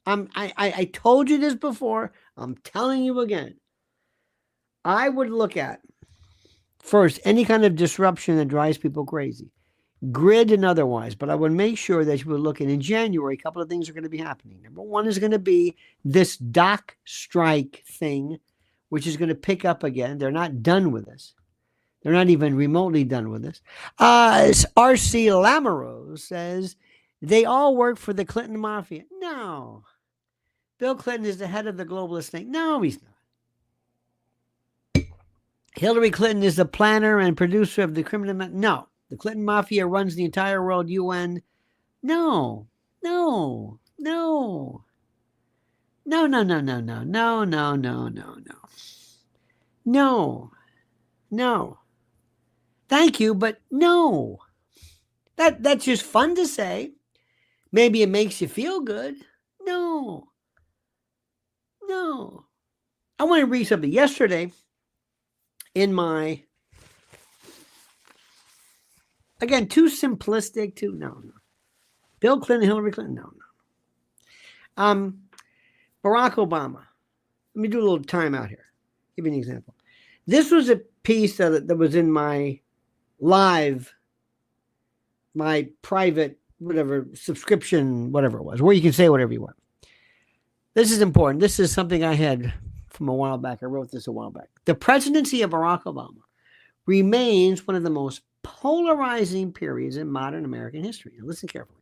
I told you this before. I'm telling you again. I would look at, first, any kind of disruption that drives people crazy, grid and otherwise, but I would make sure that you would look at, in January, a couple of things are going to be happening. Number one is going to be this dock strike thing, which is going to pick up again. They're not done with this. They're not even remotely done with this. R.C. Lamoureux says they all work for the Clinton Mafia. No. Bill Clinton is the head of the globalist thing. No, he's not. Hillary Clinton is the planner and producer of the criminal. No. The Clinton Mafia runs the entire world UN. No. No. No. No, no, no, no, no, no, no, no, no, no. No. No. Thank you, but no. That's just fun to say. Maybe it makes you feel good. No. No. I want to read something. Yesterday, in my, again, too simplistic, no. Bill Clinton, Hillary Clinton, no. Barack Obama. Let me do a little time out here. Give you an example. This was a piece that was in my live, my private, whatever, subscription, whatever it was, where you can say whatever you want. This is important. This is something I had from a while back. I wrote this a while back. The presidency of Barack Obama remains one of the most polarizing periods in modern American history. Now listen carefully.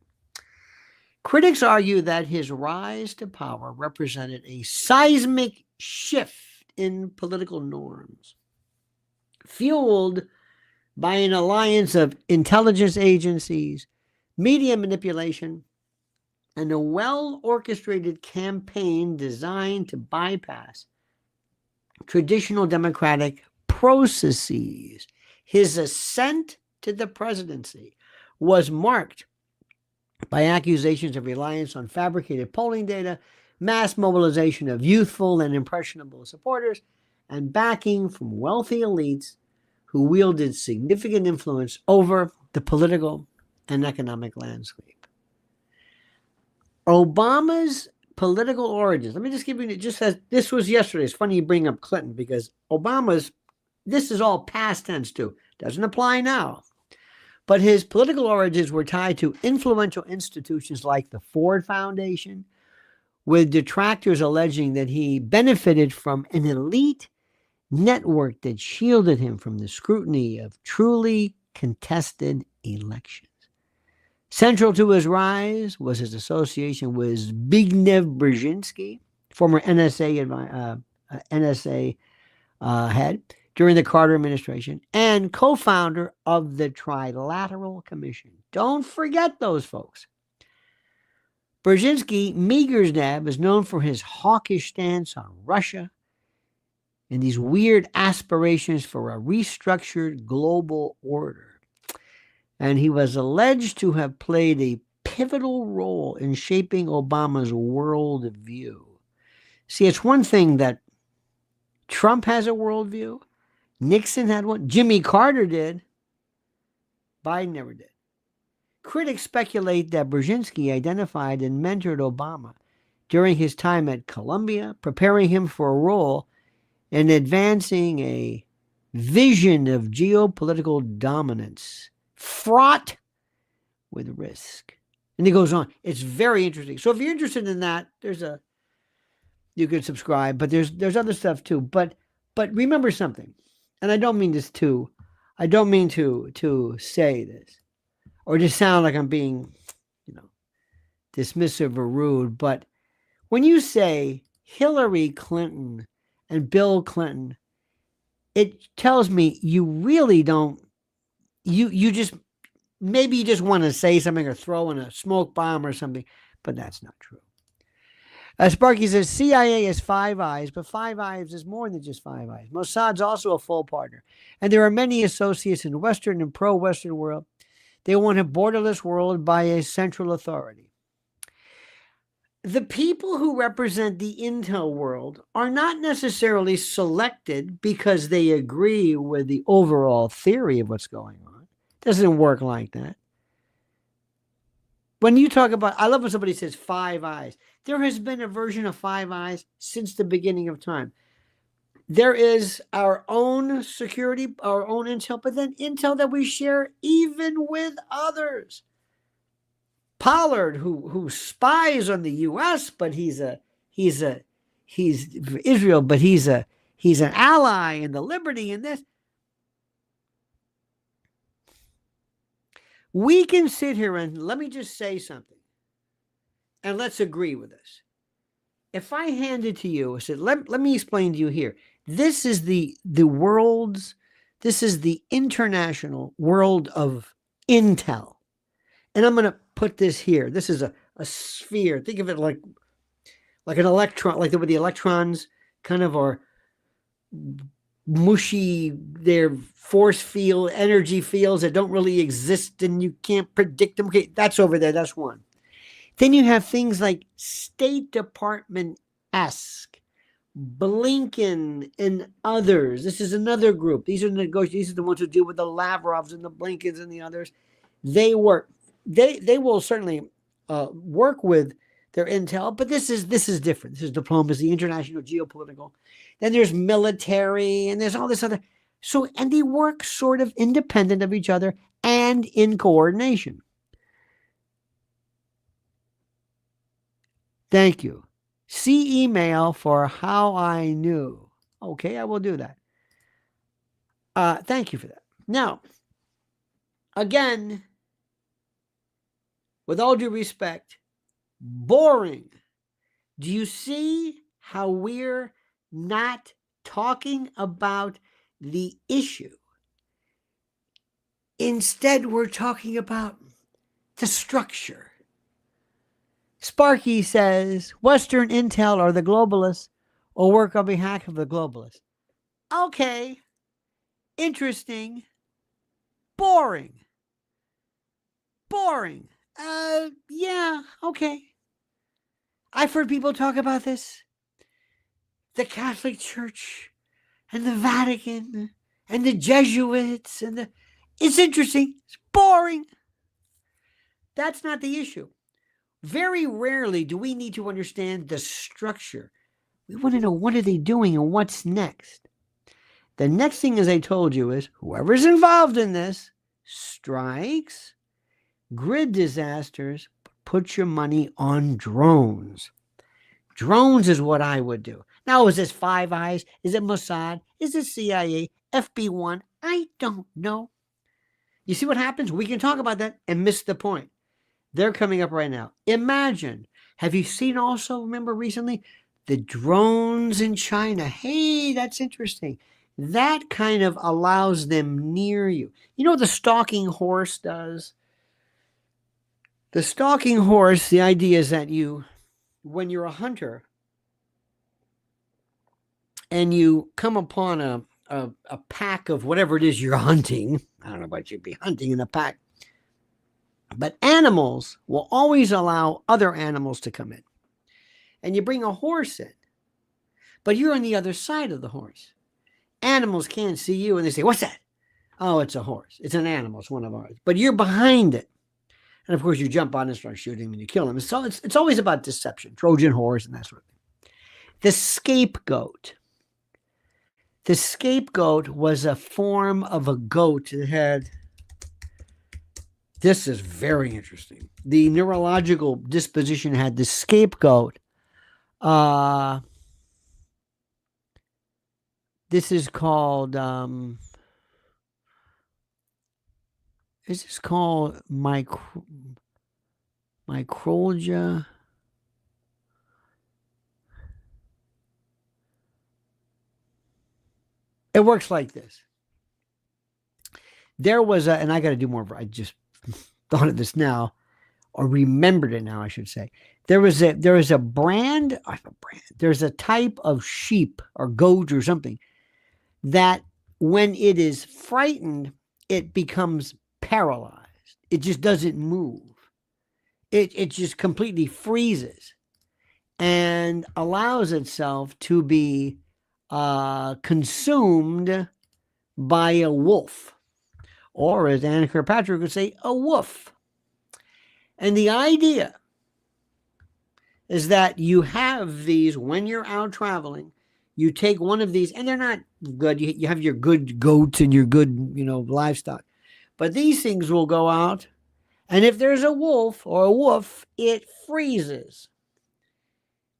Critics argue that his rise to power represented a seismic shift in political norms, fueled by an alliance of intelligence agencies, media manipulation, and a well-orchestrated campaign designed to bypass traditional democratic processes. His ascent to the presidency was marked by accusations of reliance on fabricated polling data, mass mobilization of youthful and impressionable supporters, and backing from wealthy elites who wielded significant influence over the political and economic landscape. Obama's political origins. Let me just give you, just as this was yesterday. It's funny you bring up Clinton because this is all past tense too. Doesn't apply now. But his political origins were tied to influential institutions like the Ford Foundation, with detractors alleging that he benefited from an elite network that shielded him from the scrutiny of truly contested elections. Central to his rise was his association with Zbigniew Brzezinski, former NSA head during the Carter administration, and co-founder of the Trilateral Commission. Don't forget those folks. Brzezinski, Meagher's dad, is known for his hawkish stance on Russia and these weird aspirations for a restructured global order. And he was alleged to have played a pivotal role in shaping Obama's worldview. See, it's one thing that Trump has a worldview, Nixon had one, Jimmy Carter did, Biden never did. Critics speculate that Brzezinski identified and mentored Obama during his time at Columbia, preparing him for a role in advancing a vision of geopolitical dominance fraught with risk. And he goes on. It's very interesting. So if you're interested in that, you can subscribe, but there's other stuff too. But remember something, and I don't mean to say this or to sound like I'm being, dismissive or rude, but when you say Hillary Clinton and Bill Clinton, it tells me you really don't, you just want to say something or throw in a smoke bomb or something, but that's not true. Sparky says CIA has 5 eyes, but 5 eyes is more than just 5 eyes. Mossad's also a full partner, and there are many associates in Western and pro-Western world. They want a borderless world by a central authority. The people who represent the intel world are not necessarily selected because they agree with the overall theory of what's going on. It doesn't work like that. When you talk about, I love when somebody says 5 eyes. There has been a version of 5 eyes since the beginning of time. There is our own security, our own intel, but then intel that we share even with others. Pollard, who spies on the U.S., but he's Israel, but he's an ally in the liberty in this. We can sit here and let me just say something, and let's agree with this. If I handed to you, I said, let me explain to you here. This is the international world of intel. And I'm going to put this here. This is a sphere. Think of it like an electron, like with the electrons kind of are mushy, they're force field, energy fields that don't really exist and you can't predict them. Okay, that's over there. That's one. Then you have things like State Department-esque, Blinken and others. This is another group. These are the ones who deal with the Lavrovs and the Blinkens and the others. They work. They will certainly work with their intel, but this is different. This is diplomacy, international geopolitical. Then there's military, and there's all this other. So, and they work sort of independent of each other and in coordination. Thank you. See email for how I knew. Okay, I will do that. Thank you for that. Now, again, with all due respect, boring. Do you see how we're not talking about the issue? Instead, we're talking about the structure. Sparky says, Western intel are the globalists or work on behalf of the globalists. Okay. Interesting. Boring. Yeah, okay. I've heard people talk about this. The Catholic Church and the Vatican and the Jesuits it's interesting. It's boring. That's not the issue. Very rarely do we need to understand the structure. We want to know what are they doing and what's next. The next thing, as I told you, is whoever's involved in this, strikes, grid disasters, put your money on drones. Drones is what I would do. Now, is this 5 Eyes? Is it Mossad? Is it CIA? FB1? I don't know. You see what happens? We can talk about that and miss the point. They're coming up right now. Imagine, have you seen also, remember recently, The drones in China. Hey, that's interesting. That kind of allows them near you. You know what the stalking horse does? The stalking horse, the idea is that when you're a hunter and you come upon a pack of whatever it is you're hunting, I don't know what you'd be hunting in a pack, but animals will always allow other animals to come in. And you bring a horse in, but you're on the other side of the horse. Animals can't see you, and they say, "What's that?" "Oh, it's a horse. It's an animal. It's one of ours." But you're behind it. And of course, you jump on and start shooting and you kill him. So it's always about deception, Trojan horse, and that sort of thing. The scapegoat. The scapegoat was a form of a goat that had, this is very interesting. The neurological disposition had the scapegoat. This is called, is this called micralgia? It works like this. There was and I got to do more. I just thought of this now, or remembered it now, I should say. There is a brand. There's a type of sheep or goat or something that when it is frightened, it becomes paralyzed. It just doesn't move. It just completely freezes and allows itself to be consumed by a wolf, or as Anna Kirkpatrick would say, a woof. And the idea is that you have these when you're out traveling. You take one of these, and they're not good. You have your good goats and your good, livestock. But these things will go out, and if there's a wolf or a woof, it freezes.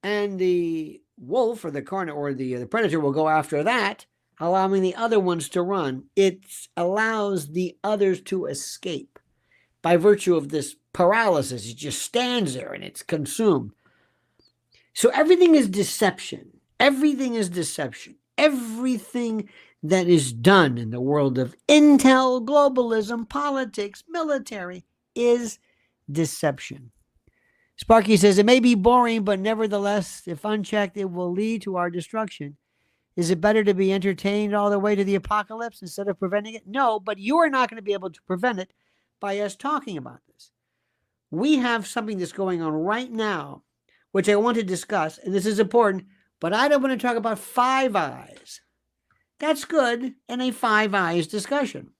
And the wolf or the carnivore or the predator will go after that, allowing the other ones to run. It allows the others to escape by virtue of this paralysis. It just stands there and it's consumed. So everything is deception. Everything is deception. Everything that is done in the world of intel, globalism, politics, military is deception. Sparky says, it may be boring, but nevertheless, if unchecked, it will lead to our destruction. Is it better to be entertained all the way to the apocalypse instead of preventing it? No, but you are not going to be able to prevent it by us talking about this. We have something that's going on right now, which I want to discuss, and this is important, but I don't want to talk about Five Eyes. That's good in a Five Eyes discussion.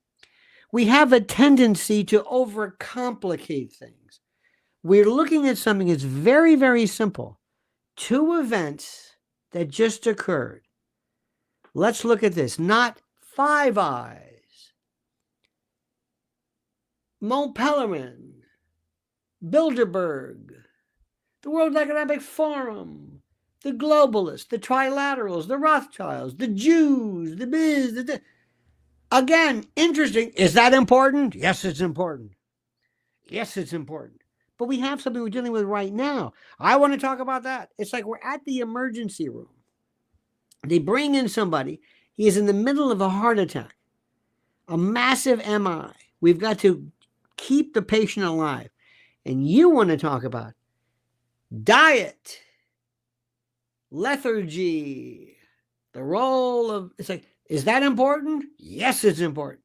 We have a tendency to overcomplicate things. We're looking at something that's very, very simple. Two events that just occurred. Let's look at this. Not Five Eyes, Mont Pelerin, Bilderberg, the World Economic Forum, the globalists, the trilaterals, the Rothschilds, the Jews, the biz. Again, interesting. Is that important? Yes, it's important. Yes, it's important. But we have something we're dealing with right now. I want to talk about that. It's like we're at the emergency room. They bring in somebody. He is in the middle of a heart attack, a massive MI. We've got to keep the patient alive. And you want to talk about diet, lethargy, the role of, it's like, is that important? Yes, it's important.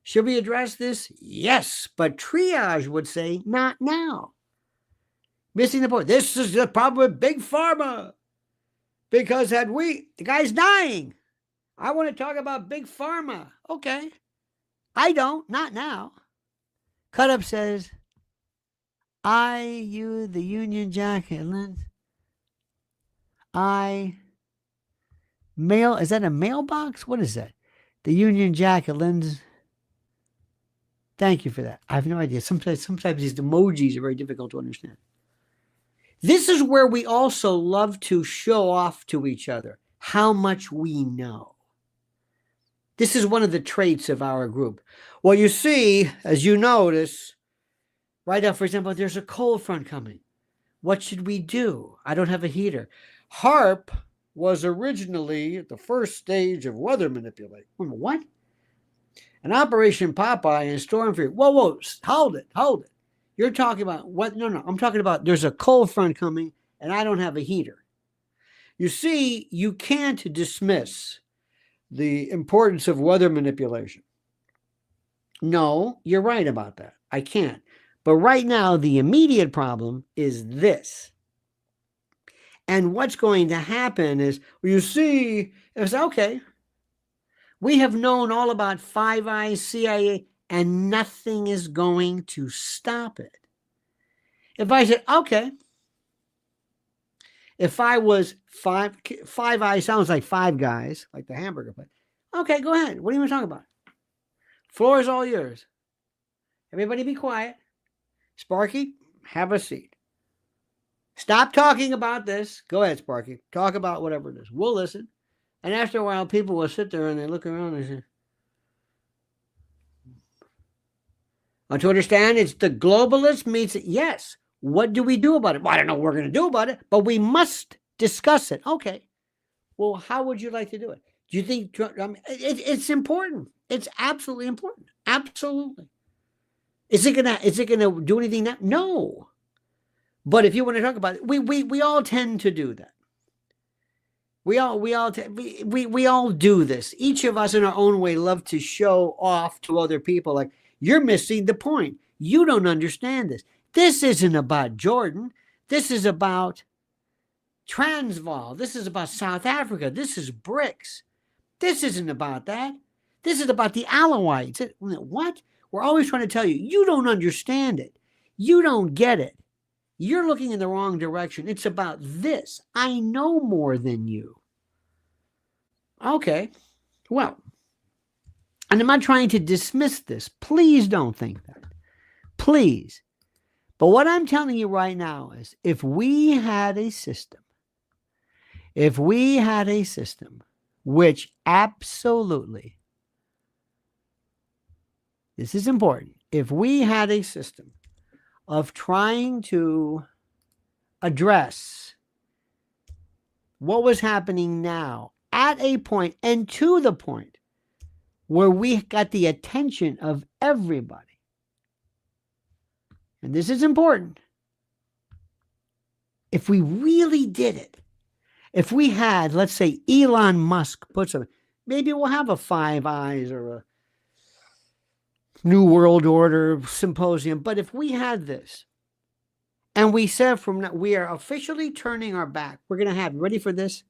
Should we address this? Yes, but triage would say, not now. Missing the point. This is the problem with big pharma. Because the guy's dying. I want to talk about big pharma. Okay. I don't, not now. Cut Up says, you, the Union Jack, Lynn. Mail, is that a mailbox? What is that? The Union Jack at Lynn's. Thank you for that. I have no idea. Sometimes these emojis are very difficult to understand. This is where we also love to show off to each other how much we know. This is one of the traits of our group. Well, you see, as you notice, right now, for example, there's a cold front coming. What should we do? I don't have a heater. HARP was originally the first stage of weather manipulation. What? An Operation Popeye and Storm Fury. Whoa, hold it. You're talking about what? No, I'm talking about there's a cold front coming and I don't have a heater. You see, you can't dismiss the importance of weather manipulation. No, you're right about that. I can't. But right now, the immediate problem is this. And what's going to happen is, you see, it's okay. We have known all about Five Eyes, CIA, and nothing is going to stop it. If I said, okay, if I was Five Eyes, sounds like Five Guys, like the hamburger place. Okay, go ahead. What do you want to talk about? Floor is all yours. Everybody be quiet. Sparky, have a seat. Stop talking about this. Go ahead, Sparky. Talk about whatever it is. We'll listen. And after a while, people will sit there and they look around and say, to understand, it's the globalist meets it. Yes. What do we do about it? Well, I don't know what we're going to do about it, but we must discuss it. Okay. Well, how would you like to do it? Do you think it's important? It's absolutely important. Absolutely. Is it gonna do anything now? No. But if you want to talk about it, we all tend to do that. We all do this. Each of us in our own way love to show off to other people like, you're missing the point. You don't understand this. This isn't about Jordan. This is about Transvaal. This is about South Africa. This is BRICS. This isn't about that. This is about the Alawites. What? We're always trying to tell you, you don't understand it. You don't get it. You're looking in the wrong direction. It's about this. I know more than you. Okay. Well, and I'm not trying to dismiss this. Please don't think that. Please. But what I'm telling you right now is if we had a system which absolutely, this is important, if we had a system of trying to address what was happening now at a point and to the point where we got the attention of everybody, and this is important, if we really did it, if we had, let's say, Elon Musk put something, maybe we'll have a Five Eyes or a New World Order symposium. But if we had this and we said from now, we are officially turning our back, we're going to have, ready for this,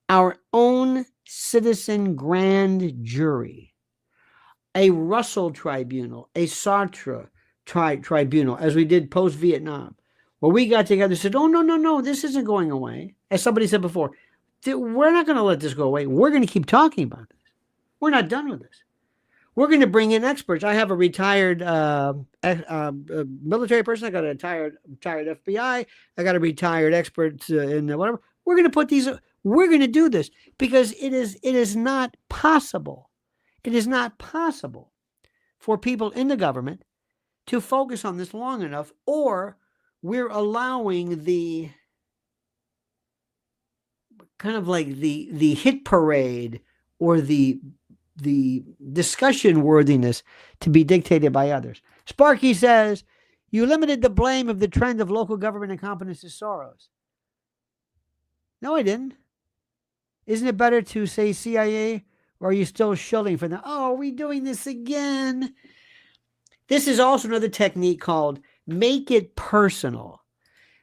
our own citizen grand jury, a Russell tribunal, a Sartre tribunal, as we did post-Vietnam, where we got together and said, oh, no, this isn't going away. As somebody said before, we're not going to let this go away. We're going to keep talking about this. We're not done with this. We're going to bring in experts. I have a retired military person. I got a retired FBI. I got a retired expert in whatever. We're going to put these. We're going to do this because it is not possible. It is not possible for people in the government to focus on this long enough, or we're allowing the kind of like the hit parade or the discussion worthiness to be dictated by others. Sparky says, you limited the blame of the trend of local government incompetence to Soros. No, I didn't. Isn't it better to say CIA, or are you still shilling for them? Oh, are we doing this again? This is also another technique called make it personal.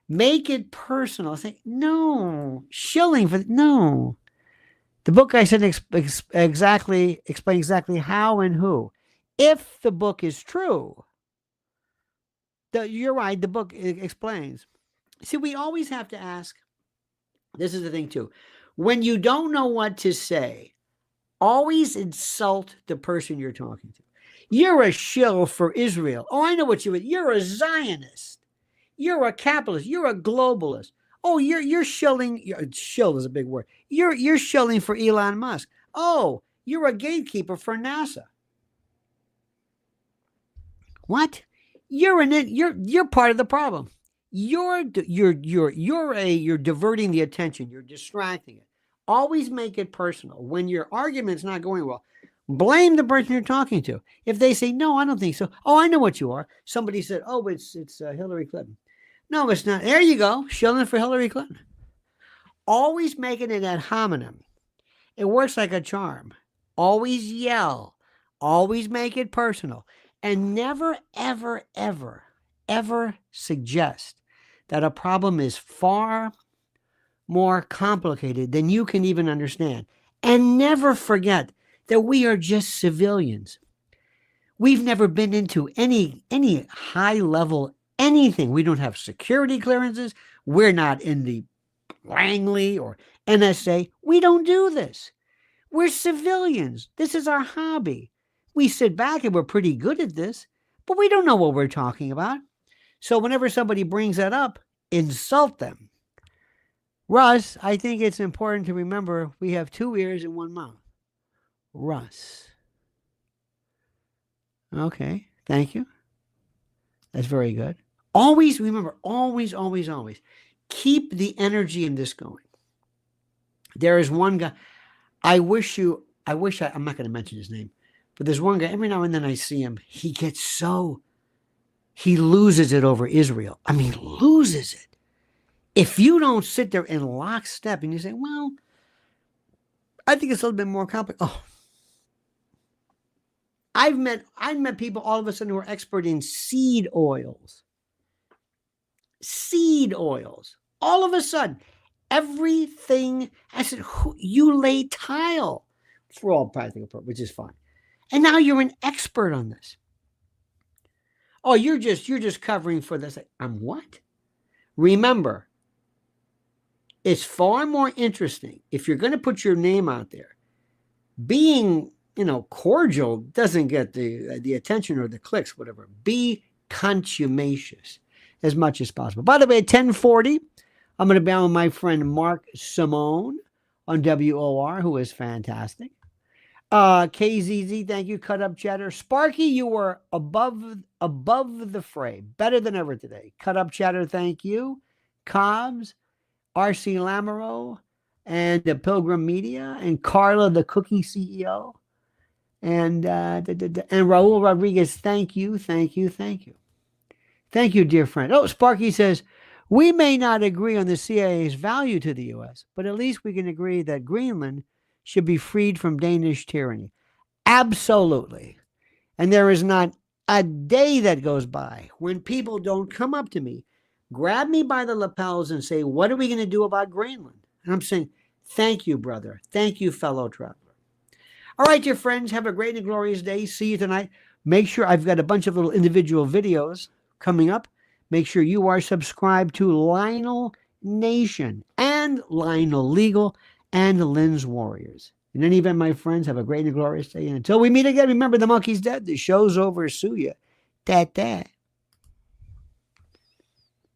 Make it personal. Say, no, shilling for, no. The book I said explains exactly how and who. If the book is true, you're right, the book explains. See, we always have to ask, this is the thing too, when you don't know what to say, always insult the person you're talking to. You're a shill for Israel. Oh, I know what you would. You're a Zionist. You're a capitalist. You're a globalist. Oh, you're shilling. Shill is a big word. You're shilling for Elon Musk. Oh, you're a gatekeeper for NASA. What? You're part of the problem. You're diverting the attention. You're distracting it. Always make it personal. When your argument's not going well, blame the person you're talking to. If they say, no, I don't think so. Oh, I know what you are. Somebody said, oh, it's Hillary Clinton. No, it's not. There you go. Shilling for Hillary Clinton. Always making it ad hominem. It works like a charm. Always yell. Always make it personal. And never, ever, ever, ever suggest that a problem is far more complicated than you can even understand. And never forget that we are just civilians. We've never been into any high level anything. We don't have security clearances. We're not in the Langley or NSA. We don't do this. We're civilians. This is our hobby. We sit back and we're pretty good at this, but we don't know what we're talking about. So whenever somebody brings that up, insult them. Russ, I think it's important to remember we have 2 ears and 1 mouth. Russ. Okay, thank you. That's very good. Always remember, always, always, always keep the energy in this going. There is one guy, I'm not going to mention his name, but there's one guy, every now and then I see him, he loses it over Israel. I mean, loses it. If you don't sit there in lockstep and you say, well, I think it's a little bit more complicated. Oh, I've met people all of a sudden who are expert in seed oils. Seed oils. All of a sudden, everything, I said, you lay tile for all practical purposes, which is fine. And now you're an expert on this. Oh, you're just covering for this. I'm what? Remember, it's far more interesting if you're going to put your name out there. Being, cordial doesn't get the attention or the clicks, whatever. Be contumacious as much as possible. By the way, at 10:40, I'm going to be on with my friend Mark Simone on WOR, who is fantastic. KZZ, thank you. Cut Up Chatter. Sparky, you were above the fray. Better than ever today. Cut Up Chatter, thank you. Cobbs, RC Lamoureux, and the Pilgrim Media, and Carla, the Cookie CEO, and Raul Rodriguez, thank you. Thank you, dear friend. Oh, Sparky says, we may not agree on the CIA's value to the U.S., but at least we can agree that Greenland should be freed from Danish tyranny. Absolutely. And there is not a day that goes by when people don't come up to me, grab me by the lapels and say, what are we going to do about Greenland? And I'm saying, thank you, brother. Thank you, fellow traveler. All right, dear friends, have a great and glorious day. See you tonight. Make sure I've got a bunch of little individual videos coming up. Make sure you are subscribed to Lionel Nation and Lionel Legal and Lynn's Warriors. In any event, my friends, have a great and glorious day. And until we meet again, remember the monkey's dead. The show's over. Sue ya. Ta-ta.